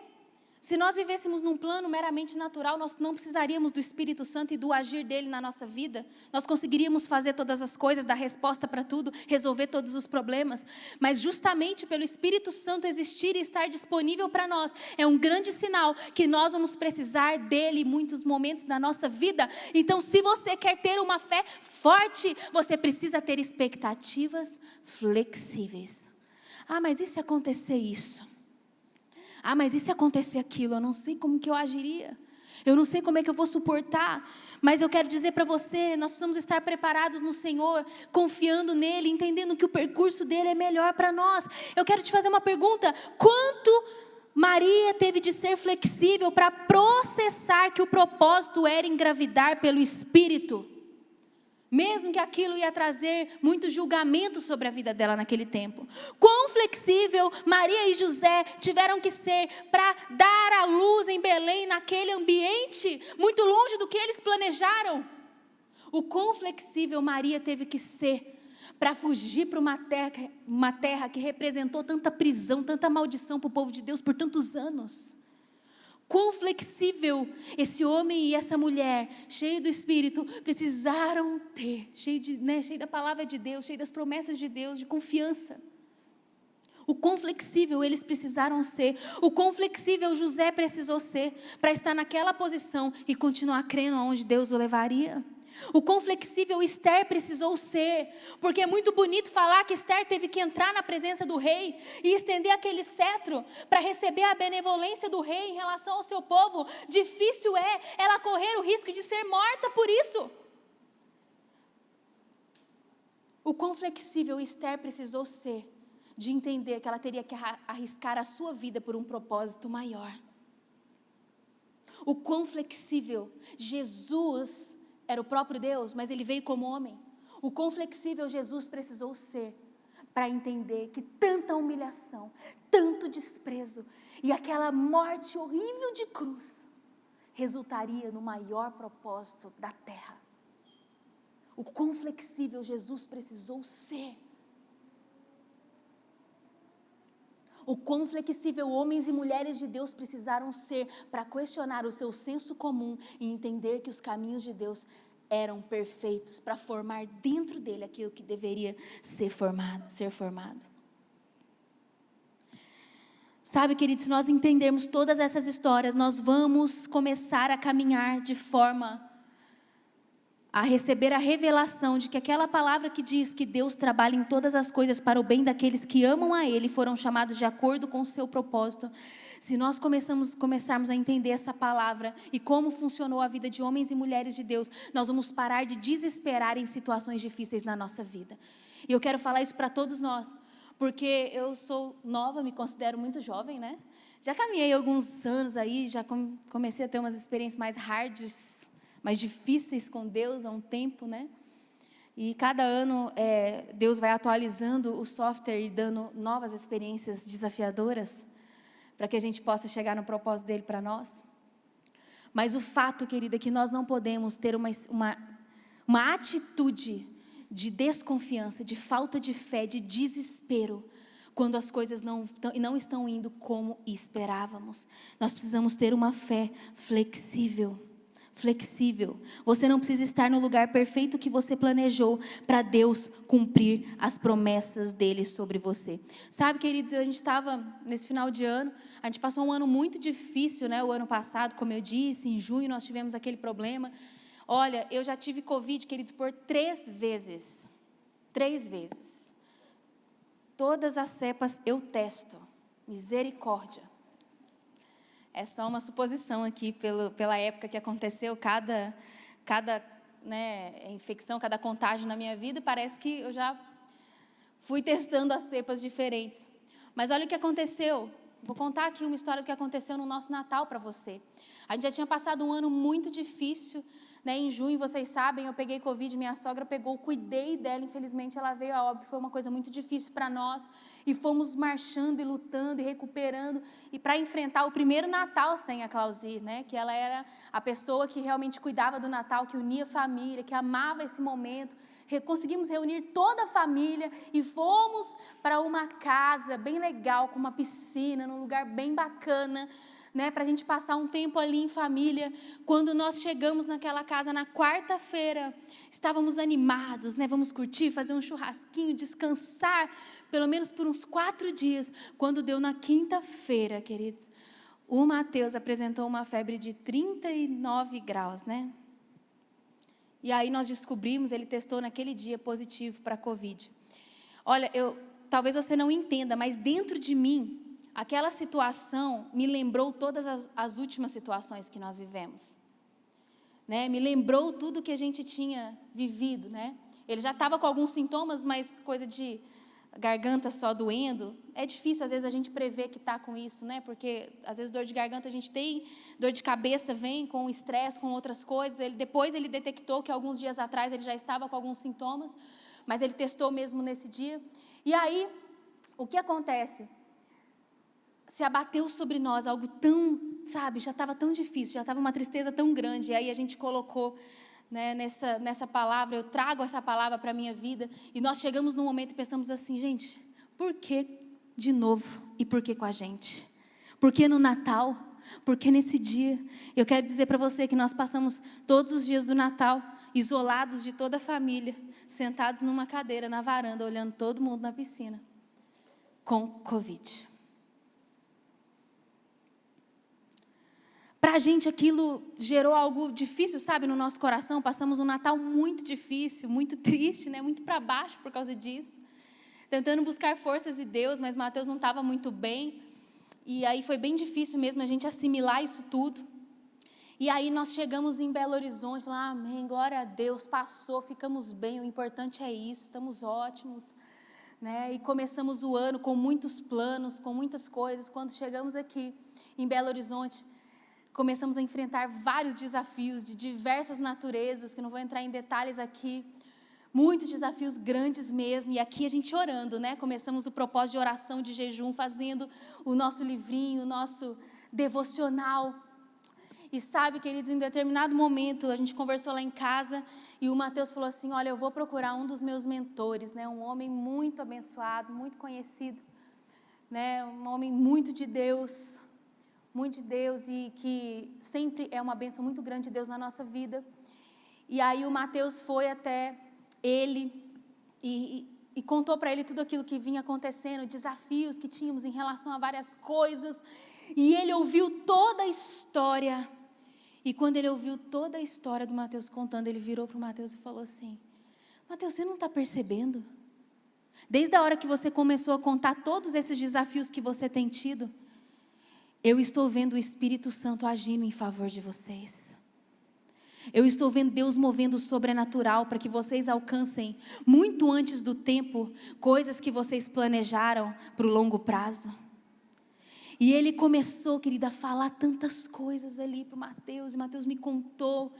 se nós vivêssemos num plano meramente natural, nós não precisaríamos do Espírito Santo e do agir dele na nossa vida. Nós conseguiríamos fazer todas as coisas, dar resposta para tudo, resolver todos os problemas. Mas justamente pelo Espírito Santo existir e estar disponível para nós, é um grande sinal que nós vamos precisar dele em muitos momentos da nossa vida. Então, se você quer ter uma fé forte, você precisa ter expectativas flexíveis. Ah, mas e se acontecer isso? Ah, mas e se acontecer aquilo? Eu não sei como que eu agiria. Eu não sei como é que eu vou suportar. Mas eu quero dizer para você, nós precisamos estar preparados no Senhor, confiando nele, entendendo que o percurso dele é melhor para nós. Eu quero te fazer uma pergunta. Quanto Maria teve de ser flexível para processar que o propósito era engravidar pelo Espírito? Mesmo que aquilo ia trazer muito julgamento sobre a vida dela naquele tempo. Quão flexível Maria e José tiveram que ser para dar à luz em Belém, naquele ambiente, muito longe do que eles planejaram. O quão flexível Maria teve que ser para fugir para uma terra que representou tanta prisão, tanta maldição para o povo de Deus por tantos anos. Quão flexível esse homem e essa mulher, cheio do Espírito, precisaram ter, cheio da palavra de Deus, cheio das promessas de Deus, de confiança. O quão flexível eles precisaram ser, o quão flexível José precisou ser, para estar naquela posição e continuar crendo aonde Deus o levaria. O quão flexível Esther precisou ser, porque é muito bonito falar que Esther teve que entrar na presença do rei e estender aquele cetro para receber a benevolência do rei em relação ao seu povo. Difícil é ela correr o risco de ser morta por isso. O quão flexível Esther precisou ser, de entender que ela teria que arriscar a sua vida por um propósito maior. O quão flexível Jesus era o próprio Deus, mas ele veio como homem. O quão flexível Jesus precisou ser para entender que tanta humilhação, tanto desprezo e aquela morte horrível de cruz resultaria no maior propósito da terra. O quão flexível Jesus precisou ser. O quão flexível homens e mulheres de Deus precisaram ser para questionar o seu senso comum e entender que os caminhos de Deus eram perfeitos para formar dentro dele aquilo que deveria ser formado. Sabe, queridos, se nós entendermos todas essas histórias, nós vamos começar a caminhar de forma a receber a revelação de que aquela palavra que diz que Deus trabalha em todas as coisas para o bem daqueles que amam a Ele, foram chamados de acordo com o seu propósito. Se nós começarmos a entender essa palavra e como funcionou a vida de homens e mulheres de Deus, nós vamos parar de desesperar em situações difíceis na nossa vida. E eu quero falar isso para todos nós, porque eu sou nova, me considero muito jovem, né? Já caminhei alguns anos aí, já comecei a ter umas experiências mais mais difíceis com Deus há um tempo, né? E cada ano Deus vai atualizando o software e dando novas experiências desafiadoras para que a gente possa chegar no propósito dele para nós. Mas o fato, querida, é que nós não podemos ter uma atitude de desconfiança, de falta de fé, de desespero, quando as coisas não estão indo como esperávamos. Nós precisamos ter uma fé flexível. Você não precisa estar no lugar perfeito que você planejou para Deus cumprir as promessas dele sobre você. Sabe, queridos, a gente estava nesse final de ano, a gente passou um ano muito difícil, né? O ano passado, como eu disse, em junho nós tivemos aquele problema. Olha, eu já tive Covid, queridos, por 3 vezes. 3 vezes. Todas as cepas eu testo. Misericórdia. É só uma suposição aqui, pela época que aconteceu, cada infecção, cada contágio na minha vida, parece que eu já fui testando as cepas diferentes. Mas olha o que aconteceu. Vou contar aqui uma história do que aconteceu no nosso Natal para você. A gente já tinha passado um ano muito difícil, né? Em junho, vocês sabem, eu peguei Covid, minha sogra pegou, cuidei dela, infelizmente ela veio a óbito, foi uma coisa muito difícil para nós, e fomos marchando e lutando e recuperando, e para enfrentar o primeiro Natal sem a Clausi, né? Que ela era a pessoa que realmente cuidava do Natal, que unia a família, que amava esse momento. Conseguimos reunir toda a família e fomos para uma casa bem legal, com uma piscina, num lugar bem bacana, né, para a gente passar um tempo ali em família. Quando nós chegamos naquela casa na quarta-feira, estávamos animados, né, vamos curtir, fazer um churrasquinho, descansar, pelo menos por uns 4 dias. Quando deu na quinta-feira, queridos, o Mateus apresentou uma febre de 39 graus, né? E aí nós descobrimos, ele testou naquele dia positivo para a Covid. Olha, talvez você não entenda, mas dentro de mim, aquela situação me lembrou todas as últimas situações que nós vivemos. Né? Me lembrou tudo que a gente tinha vivido. Né? Ele já estava com alguns sintomas, mas coisa de garganta só doendo. É difícil, às vezes, a gente prever que está com isso, né? Porque, às vezes, dor de garganta a gente tem, dor de cabeça vem com estresse, com outras coisas. Depois ele detectou que alguns dias atrás ele já estava com alguns sintomas, mas ele testou mesmo nesse dia. E aí, o que acontece? Se abateu sobre nós algo tão, sabe, já estava tão difícil, já estava uma tristeza tão grande, e aí a gente colocou, né, nessa palavra, eu trago essa palavra para a minha vida, e nós chegamos num momento e pensamos assim, gente, por que de novo e por que com a gente? Por que no Natal? Por que nesse dia? Eu quero dizer para você que nós passamos todos os dias do Natal, isolados de toda a família, sentados numa cadeira na varanda, olhando todo mundo na piscina, com Covid. Para a gente aquilo gerou algo difícil, sabe, no nosso coração. Passamos um Natal muito difícil, muito triste, né? Muito para baixo por causa disso. Tentando buscar forças em Deus, mas Mateus não estava muito bem. E aí foi bem difícil mesmo a gente assimilar isso tudo. E aí nós chegamos em Belo Horizonte, falamos, amém, glória a Deus, passou, ficamos bem, o importante é isso, estamos ótimos. Né? E começamos o ano com muitos planos, com muitas coisas. Quando chegamos aqui em Belo Horizonte, começamos a enfrentar vários desafios de diversas naturezas, que não vou entrar em detalhes aqui, muitos desafios grandes mesmo, e aqui a gente orando, né? Começamos o propósito de oração, de jejum, fazendo o nosso livrinho, o nosso devocional. E sabe, queridos, em determinado momento, a gente conversou lá em casa, e o Mateus falou assim, olha, eu vou procurar um dos meus mentores, né? Um homem muito abençoado, muito conhecido, né? Um homem muito de Deus, e que sempre é uma bênção muito grande de Deus na nossa vida. E aí o Mateus foi até ele e contou para ele tudo aquilo que vinha acontecendo, desafios que tínhamos em relação a várias coisas. E ele ouviu toda a história. E quando ele ouviu toda a história do Mateus contando, ele virou para o Mateus e falou assim, Mateus, você não está percebendo? Desde a hora que você começou a contar todos esses desafios que você tem tido, eu estou vendo o Espírito Santo agindo em favor de vocês. Eu estou vendo Deus movendo o sobrenatural para que vocês alcancem, muito antes do tempo, coisas que vocês planejaram para o longo prazo. E ele começou, querida, a falar tantas coisas ali para o Mateus, e Mateus me contou.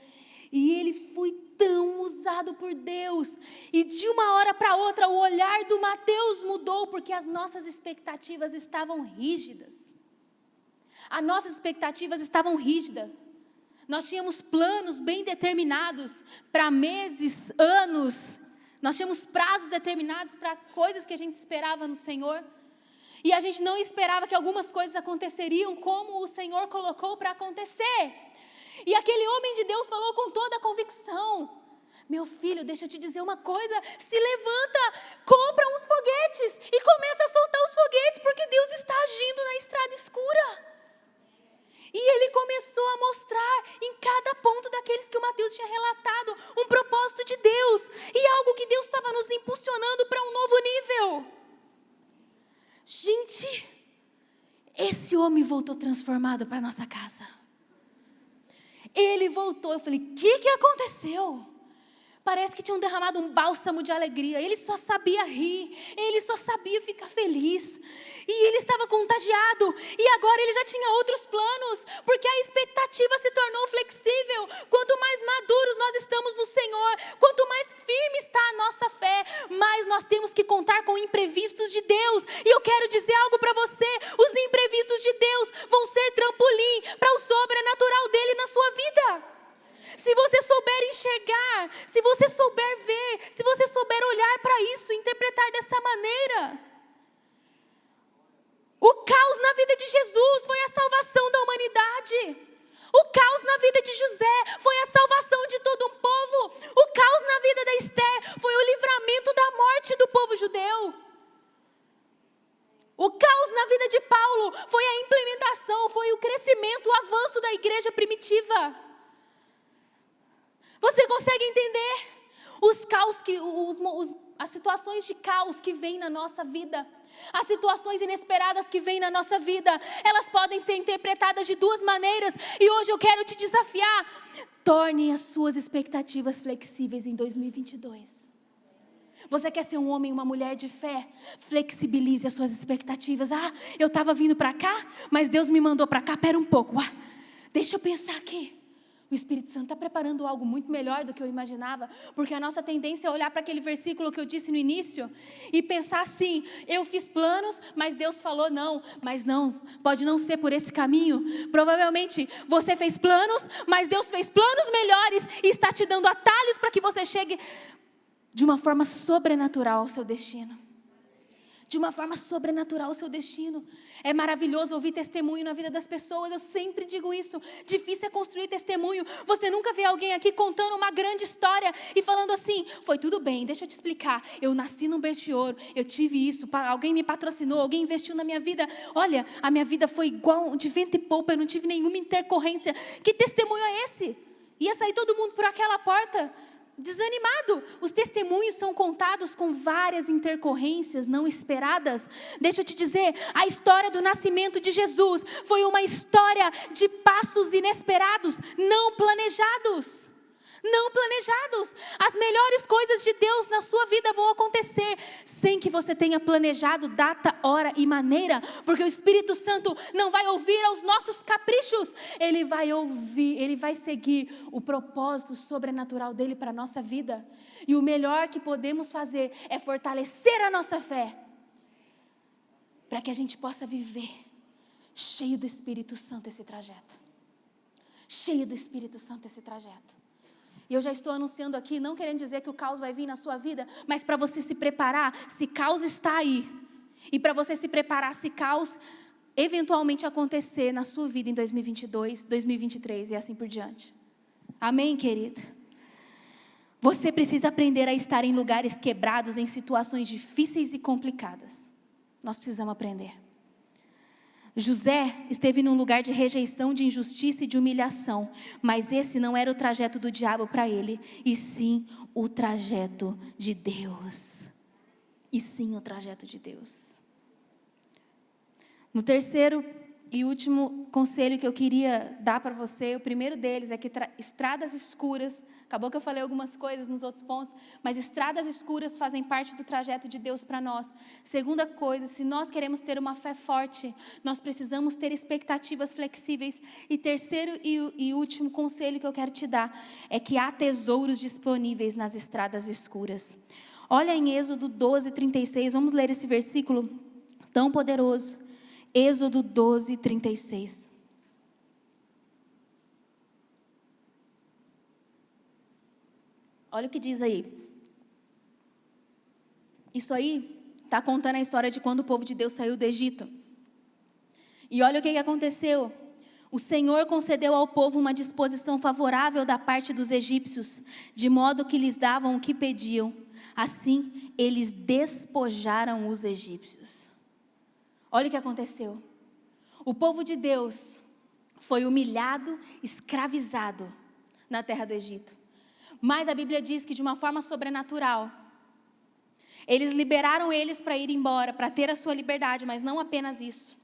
E ele foi tão usado por Deus. E de uma hora para outra, o olhar do Mateus mudou, porque as nossas expectativas estavam rígidas. As nossas expectativas estavam rígidas. Nós tínhamos planos bem determinados para meses, anos. Nós tínhamos prazos determinados para coisas que a gente esperava no Senhor. E a gente não esperava que algumas coisas aconteceriam como o Senhor colocou para acontecer. E aquele homem de Deus falou com toda a convicção, meu filho, deixa eu te dizer uma coisa, se levanta, compra uns foguetes e começa a soltar os foguetes, porque Deus está agindo na estrada escura. E ele começou a mostrar em cada ponto daqueles que o Mateus tinha relatado um propósito de Deus e algo que Deus estava nos impulsionando para um novo nível. Gente, esse homem voltou transformado para a nossa casa. Ele voltou, eu falei, o que aconteceu? Parece que tinham derramado um bálsamo de alegria. Ele só sabia rir, ele só sabia ficar feliz. E ele estava contagiado. E agora ele já tinha outros planos, porque a expectativa se tornou flexível. Quanto mais maduros nós estamos no Senhor, quanto mais firme está a nossa fé, mais nós temos que contar com imprevistos de Deus. E eu quero dizer algo para você: os imprevistos de Deus vão ser trampolim para o sobrenatural dele na sua vida. Se você souber enxergar, se você souber ver, se você souber olhar para isso, interpretar dessa maneira. O caos na vida de Jesus foi a salvação da humanidade. O caos na vida de José foi a salvação de todo um povo. O caos na vida da Esther foi o livramento da morte do povo judeu. O caos na vida de Paulo foi a implementação, foi o crescimento, o avanço da igreja primitiva. Você consegue entender os caos as situações de caos que vêm na nossa vida? As situações inesperadas que vêm na nossa vida, elas podem ser interpretadas de duas maneiras. E hoje eu quero te desafiar: torne as suas expectativas flexíveis em 2022. Você quer ser um homem e uma mulher de fé? Flexibilize as suas expectativas. Eu estava vindo para cá, mas Deus me mandou para cá. Pera um pouco, deixa eu pensar aqui. O Espírito Santo está preparando algo muito melhor do que eu imaginava, porque a nossa tendência é olhar para aquele versículo que eu disse no início e pensar assim: eu fiz planos, mas Deus falou não. Mas não, pode não ser por esse caminho. Provavelmente você fez planos, mas Deus fez planos melhores e está te dando atalhos para que você chegue de uma forma sobrenatural ao seu destino. De uma forma sobrenatural o seu destino. É maravilhoso ouvir testemunho na vida das pessoas. Eu sempre digo isso. Difícil é construir testemunho. Você nunca vê alguém aqui contando uma grande história e falando assim: foi tudo bem, deixa eu te explicar. Eu nasci num berço de ouro, eu tive isso, alguém me patrocinou, alguém investiu na minha vida. Olha, a minha vida foi igual de vento e polpa, eu não tive nenhuma intercorrência. Que testemunho é esse? Ia sair todo mundo por aquela porta desanimado. Os testemunhos são contados com várias intercorrências não esperadas. Deixa eu te dizer, a história do nascimento de Jesus foi uma história de passos inesperados, não planejados. Não planejados. As melhores coisas de Deus na sua vida vão acontecer sem que você tenha planejado data, hora e maneira, porque o Espírito Santo não vai ouvir aos nossos caprichos. Ele vai seguir o propósito sobrenatural dele para a nossa vida. E o melhor que podemos fazer é fortalecer a nossa fé, para que a gente possa viver cheio do Espírito Santo esse trajeto. Cheio do Espírito Santo esse trajeto. E eu já estou anunciando aqui, não querendo dizer que o caos vai vir na sua vida, mas para você se preparar, se caos está aí, e para você se preparar se caos eventualmente acontecer na sua vida em 2022, 2023 e assim por diante. Amém, querido? Você precisa aprender a estar em lugares quebrados, em situações difíceis e complicadas. Nós precisamos aprender. José esteve num lugar de rejeição, de injustiça e de humilhação, mas esse não era o trajeto do diabo para ele, e sim o trajeto de Deus. E sim o trajeto de Deus. No terceiro e último conselho que eu queria dar para você, o primeiro deles é que estradas escuras, acabou que eu falei algumas coisas nos outros pontos, mas estradas escuras fazem parte do trajeto de Deus para nós. Segunda coisa, se nós queremos ter uma fé forte, nós precisamos ter expectativas flexíveis. E terceiro e último conselho que eu quero te dar é que há tesouros disponíveis nas estradas escuras. Olha em Êxodo 12:36, vamos ler esse versículo tão poderoso. Êxodo 12:36. Olha o que diz aí. Isso aí está contando a história de quando o povo de Deus saiu do Egito. E olha o que aconteceu. O Senhor concedeu ao povo uma disposição favorável da parte dos egípcios, de modo que lhes davam o que pediam. Assim, eles despojaram os egípcios. Olha o que aconteceu. O povo de Deus foi humilhado, escravizado na terra do Egito. Mas a Bíblia diz que de uma forma sobrenatural, eles liberaram eles para ir embora, para ter a sua liberdade, mas não apenas isso.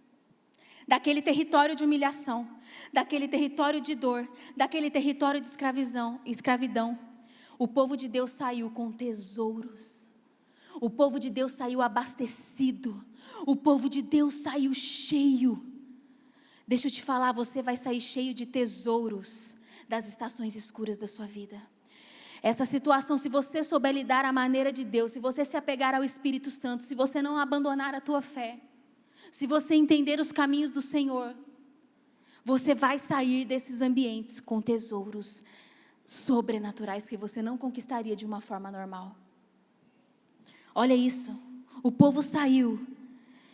Daquele território de humilhação, daquele território de dor, daquele território de escravidão. O povo de Deus saiu com tesouros. O povo de Deus saiu abastecido. O povo de Deus saiu cheio. Deixa eu te falar, você vai sair cheio de tesouros das estações escuras da sua vida. Essa situação, se você souber lidar à maneira de Deus, se você se apegar ao Espírito Santo, se você não abandonar a tua fé, se você entender os caminhos do Senhor, você vai sair desses ambientes com tesouros sobrenaturais que você não conquistaria de uma forma normal. Olha isso, o povo saiu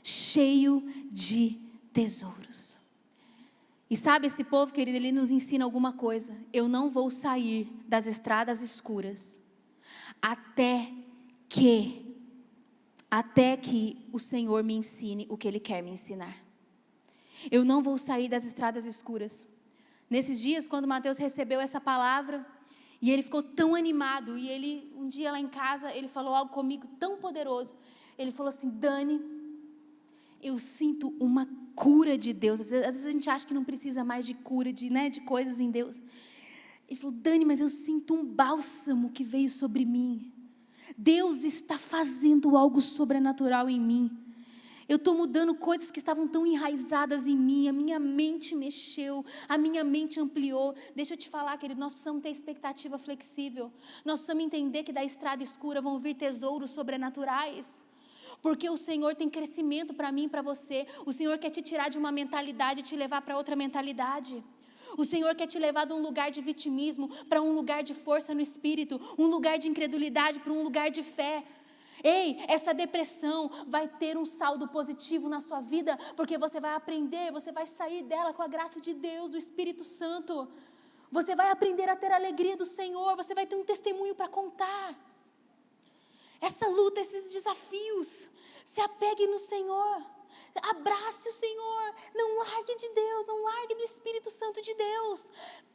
cheio de tesouros. E sabe, esse povo, querido, ele nos ensina alguma coisa. Eu não vou sair das estradas escuras até que o Senhor me ensine o que Ele quer me ensinar. Eu não vou sair das estradas escuras. Nesses dias, quando Mateus recebeu essa palavra, e ele ficou tão animado, e ele, um dia lá em casa, ele falou algo comigo tão poderoso. Ele falou assim: Dani, eu sinto uma cura de Deus. Às vezes a gente acha que não precisa mais de cura, de coisas em Deus. Ele falou: Dani, mas eu sinto um bálsamo que veio sobre mim. Deus está fazendo algo sobrenatural em mim. Eu estou mudando coisas que estavam tão enraizadas em mim. A minha mente mexeu, a minha mente ampliou. Deixa eu te falar, querido, nós precisamos ter expectativa flexível. Nós precisamos entender que da estrada escura vão vir tesouros sobrenaturais. Porque o Senhor tem crescimento para mim e para você. O Senhor quer te tirar de uma mentalidade e te levar para outra mentalidade. O Senhor quer te levar de um lugar de vitimismo para um lugar de força no espírito, um lugar de incredulidade para um lugar de fé. Ei, essa depressão vai ter um saldo positivo na sua vida, porque você vai aprender, você vai sair dela com a graça de Deus, do Espírito Santo. Você vai aprender a ter a alegria do Senhor, você vai ter um testemunho para contar. Essa luta, esses desafios, se apegue no Senhor, abrace o Senhor, não largue de Deus, não largue do Espírito Santo de Deus.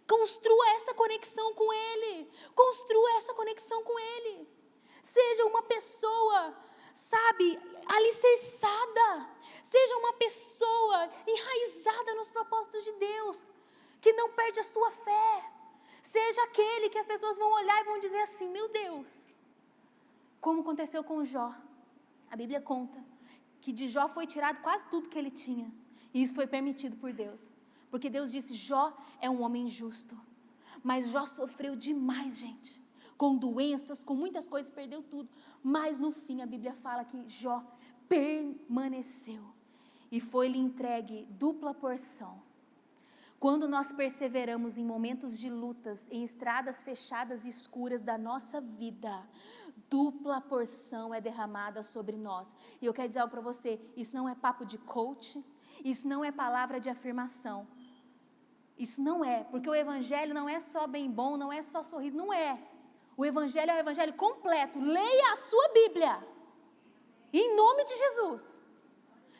Construa essa conexão com Ele, construa essa conexão com Ele. Seja uma pessoa, sabe, alicerçada. Seja uma pessoa enraizada nos propósitos de Deus, que não perde a sua fé. Seja aquele que as pessoas vão olhar e vão dizer assim: meu Deus, como aconteceu com Jó. A Bíblia conta que de Jó foi tirado quase tudo que ele tinha. E isso foi permitido por Deus. Porque Deus disse: Jó é um homem justo. Mas Jó sofreu demais, gente. Com doenças, com muitas coisas, perdeu tudo. Mas no fim a Bíblia fala que Jó permaneceu. E foi-lhe entregue dupla porção. Quando nós perseveramos em momentos de lutas, em estradas fechadas e escuras da nossa vida, dupla porção é derramada sobre nós. E eu quero dizer algo para você, isso não é papo de coach, isso não é palavra de afirmação. Isso não é, porque o Evangelho não é só bem bom, não é só sorriso, não é. O Evangelho é o Evangelho completo. Leia a sua Bíblia, em nome de Jesus.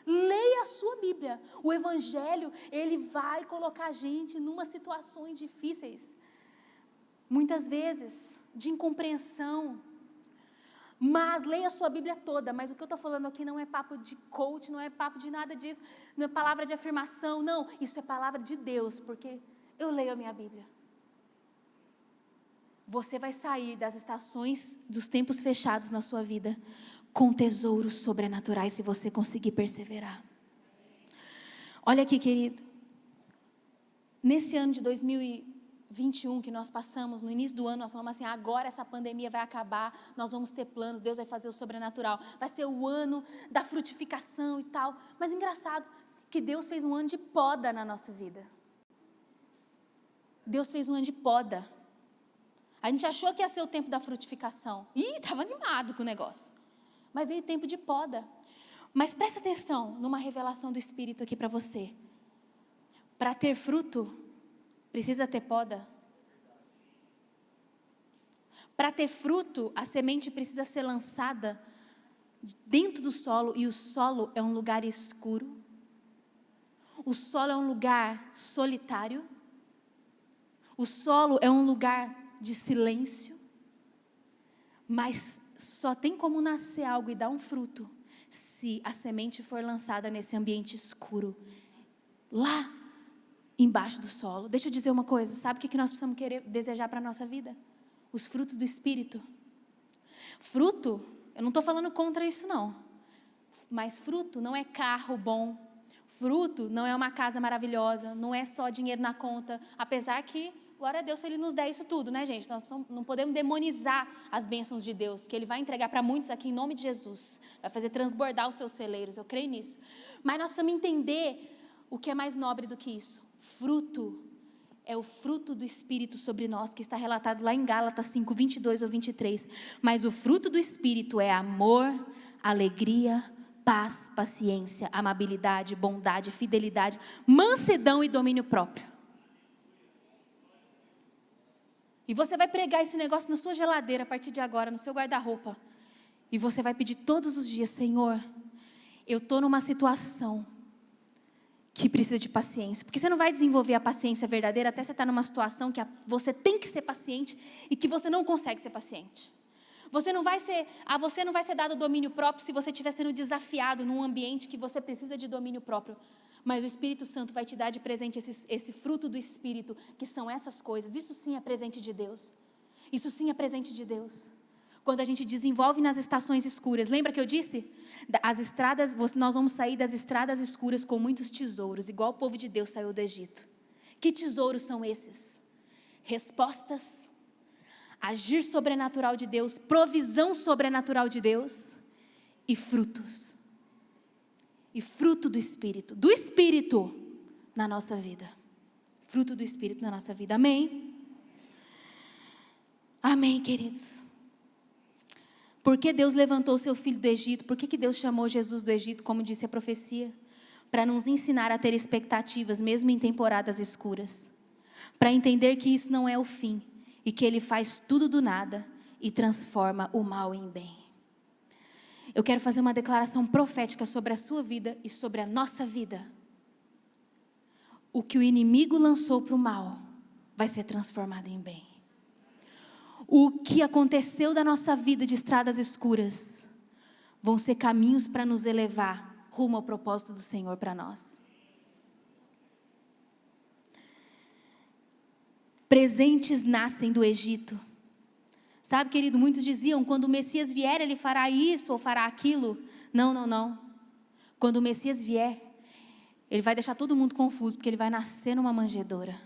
Leia a sua Bíblia. O Evangelho, ele vai colocar a gente em umas situações difíceis, muitas vezes, de incompreensão. Mas leia a sua Bíblia toda. Mas o que eu estou falando aqui não é papo de coach, não é papo de nada disso, não é palavra de afirmação, não. Isso é palavra de Deus, porque eu leio a minha Bíblia. Você vai sair das estações dos tempos fechados na sua vida com tesouros sobrenaturais, se você conseguir perseverar. Olha aqui, querido. Nesse ano de 2021 que nós passamos, no início do ano, nós falamos assim: agora essa pandemia vai acabar, nós vamos ter planos, Deus vai fazer o sobrenatural. Vai ser o ano da frutificação e tal. Mas engraçado que Deus fez um ano de poda na nossa vida. Deus fez um ano de poda. A gente achou que ia ser o tempo da frutificação. Ih, estava animado com o negócio. Mas veio tempo de poda. Mas presta atenção numa revelação do Espírito aqui para você. Para ter fruto, precisa ter poda. Para ter fruto, a semente precisa ser lançada dentro do solo. E o solo é um lugar escuro. O solo é um lugar solitário. O solo é um lugar de silêncio, mas só tem como nascer algo e dar um fruto se a semente for lançada nesse ambiente escuro, lá embaixo do solo. Deixa eu dizer uma coisa, sabe o que nós precisamos querer desejar para a nossa vida? os frutos do Espírito. Fruto, eu não estou falando contra isso não, mas fruto não é carro bom, fruto não é uma casa maravilhosa, não é só dinheiro na conta, apesar que, glória a Deus, se Ele nos der isso tudo, né, gente? Nós não podemos demonizar as bênçãos de Deus, que Ele vai entregar para muitos aqui em nome de Jesus, vai fazer transbordar os seus celeiros, eu creio nisso. Mas nós precisamos entender o que é mais nobre do que isso. Fruto é o fruto do Espírito sobre nós, que está relatado lá em Gálatas 5, 22 ou 23. Mas o fruto do Espírito é amor, alegria, paz, paciência, amabilidade, bondade, fidelidade, mansidão e domínio próprio. E você vai pregar esse negócio na sua geladeira a partir de agora, no seu guarda-roupa. E você vai pedir todos os dias: Senhor, eu estou numa situação que precisa de paciência. Porque você não vai desenvolver a paciência verdadeira até você estar numa situação que você tem que ser paciente e que você não consegue ser paciente. Você não vai ser dado domínio próprio se você estiver sendo desafiado num ambiente que você precisa de domínio próprio. Mas o Espírito Santo vai te dar de presente esse fruto do Espírito, que são essas coisas. Isso sim é presente de Deus. Isso sim é presente de Deus. Quando a gente desenvolve nas estações escuras. Lembra que eu disse? Nós vamos sair das estradas escuras com muitos tesouros, igual o povo de Deus saiu do Egito. Que tesouros são esses? Respostas, agir sobrenatural de Deus, provisão sobrenatural de Deus e frutos. E fruto do Espírito na nossa vida. Fruto do Espírito na nossa vida. Amém? Amém, queridos. Por que Deus levantou seu filho do Egito? Por que Deus chamou Jesus do Egito, como disse a profecia? Para nos ensinar a ter expectativas, mesmo em temporadas escuras. Para entender que isso não é o fim. E que Ele faz tudo do nada e transforma o mal em bem. Eu quero fazer uma declaração profética sobre a sua vida e sobre a nossa vida. O que o inimigo lançou para o mal vai ser transformado em bem. O que aconteceu da nossa vida de estradas escuras vão ser caminhos para nos elevar rumo ao propósito do Senhor para nós. Presentes nascem do Egito. Sabe, querido, muitos diziam, quando o Messias vier, Ele fará isso ou fará aquilo. Não. Quando o Messias vier, Ele vai deixar todo mundo confuso, porque Ele vai nascer numa manjedoura.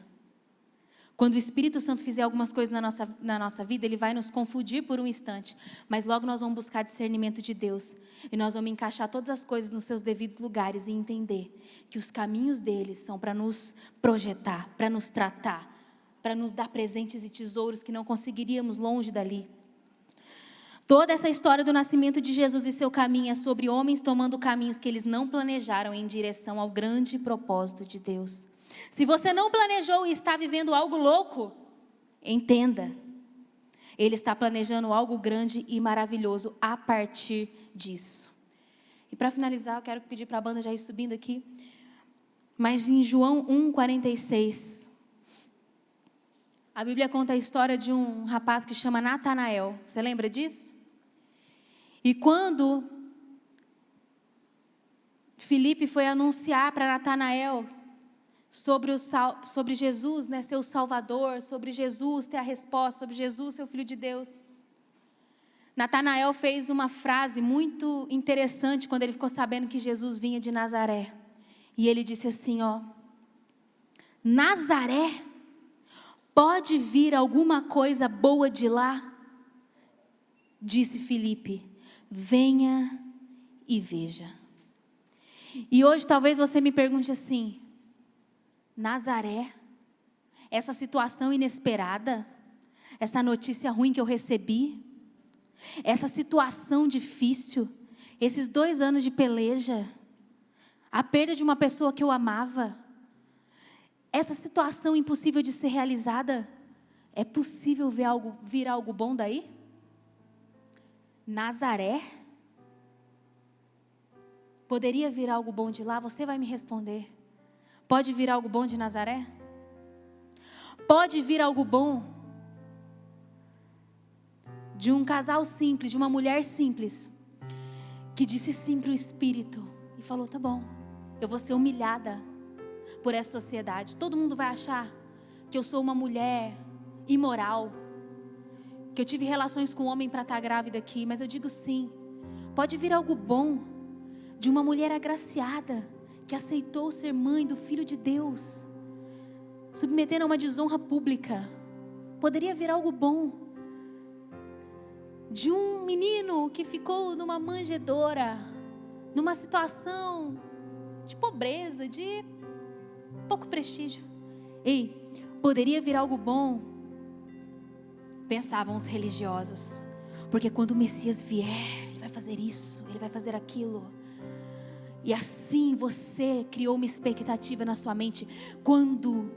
Quando o Espírito Santo fizer algumas coisas na nossa vida, Ele vai nos confundir por um instante. Mas logo nós vamos buscar discernimento de Deus. E nós vamos encaixar todas as coisas nos seus devidos lugares e entender que os caminhos deles são para nos projetar, para nos tratar, para nos dar presentes e tesouros que não conseguiríamos longe dali. Toda essa história do nascimento de Jesus e seu caminho é sobre homens tomando caminhos que eles não planejaram em direção ao grande propósito de Deus. Se você não planejou e está vivendo algo louco, entenda. Ele está planejando algo grande e maravilhoso a partir disso. E para finalizar, eu quero pedir para a banda já ir subindo aqui. Mas em João 1,46, a Bíblia conta a história de um rapaz que chama Natanael. Você lembra disso? E quando Filipe foi anunciar para Natanael sobre Jesus, né, ser o Salvador, sobre Jesus ter a resposta, sobre Jesus ser o Filho de Deus, Natanael fez uma frase muito interessante quando ele ficou sabendo que Jesus vinha de Nazaré. E ele disse assim, Nazaré? Pode vir alguma coisa boa de lá? Disse Filipe, venha e veja. E hoje talvez você me pergunte assim, Nazaré, essa situação inesperada, essa notícia ruim que eu recebi, essa situação difícil, esses 2 anos de peleja, a perda de uma pessoa que eu amava, essa situação impossível de ser realizada, é possível vir algo bom daí? Nazaré? Poderia vir algo bom de lá? Você vai me responder. Pode vir algo bom de Nazaré? Pode vir algo bom de um casal simples, de uma mulher simples, que disse sim para o Espírito e falou, tá bom, eu vou ser humilhada por essa sociedade. Todo mundo vai achar que eu sou uma mulher imoral, que eu tive relações com um homem para estar grávida aqui, mas eu digo sim. Pode vir algo bom de uma mulher agraciada que aceitou ser mãe do Filho de Deus, submetendo a uma desonra pública. Poderia vir algo bom de um menino que ficou numa manjedoura, numa situação de pobreza, de pouco prestígio. Ei, poderia vir algo bom, pensavam os religiosos, porque quando o Messias vier, ele vai fazer isso, ele vai fazer aquilo. E assim você criou uma expectativa na sua mente: quando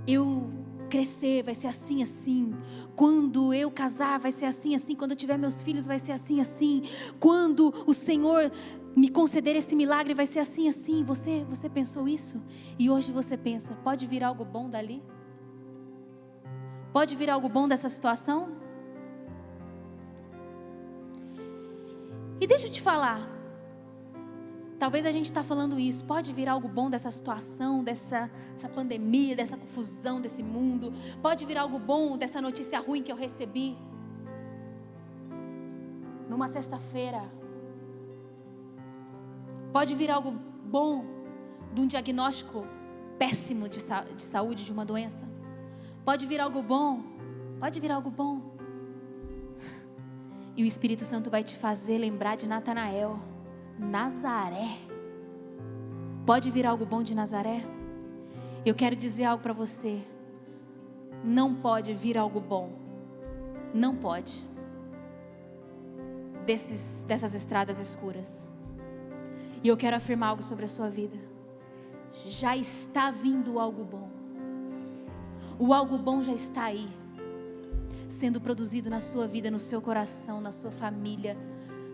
eu crescer vai ser assim, assim. Quando eu casar vai ser assim, assim. Quando eu tiver meus filhos vai ser assim, assim. Quando o Senhor me conceder esse milagre vai ser assim, assim. Você pensou isso? E hoje você pensa: pode vir algo bom dali? Pode vir algo bom dessa situação? E deixa eu te falar, talvez a gente está falando isso, pode vir algo bom dessa situação, dessa pandemia, dessa confusão desse mundo. Pode vir algo bom dessa notícia ruim que eu recebi numa sexta-feira. Pode vir algo bom de um diagnóstico péssimo de saúde de uma doença. Pode vir algo bom, pode vir algo bom. E o Espírito Santo vai te fazer lembrar de Natanael, Nazaré. Pode vir algo bom de Nazaré? Eu quero dizer algo para você. Não pode vir algo bom. Não pode. Dessas estradas escuras. E eu quero afirmar algo sobre a sua vida. Já está vindo algo bom. O algo bom já está aí, sendo produzido na sua vida, no seu coração, na sua família,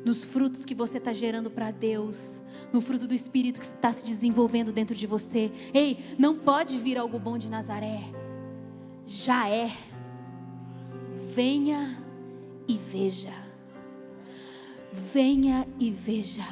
nos frutos que você está gerando para Deus, no fruto do Espírito que está se desenvolvendo dentro de você. Ei, não pode vir algo bom de Nazaré. Já é. Venha e veja. Venha e veja.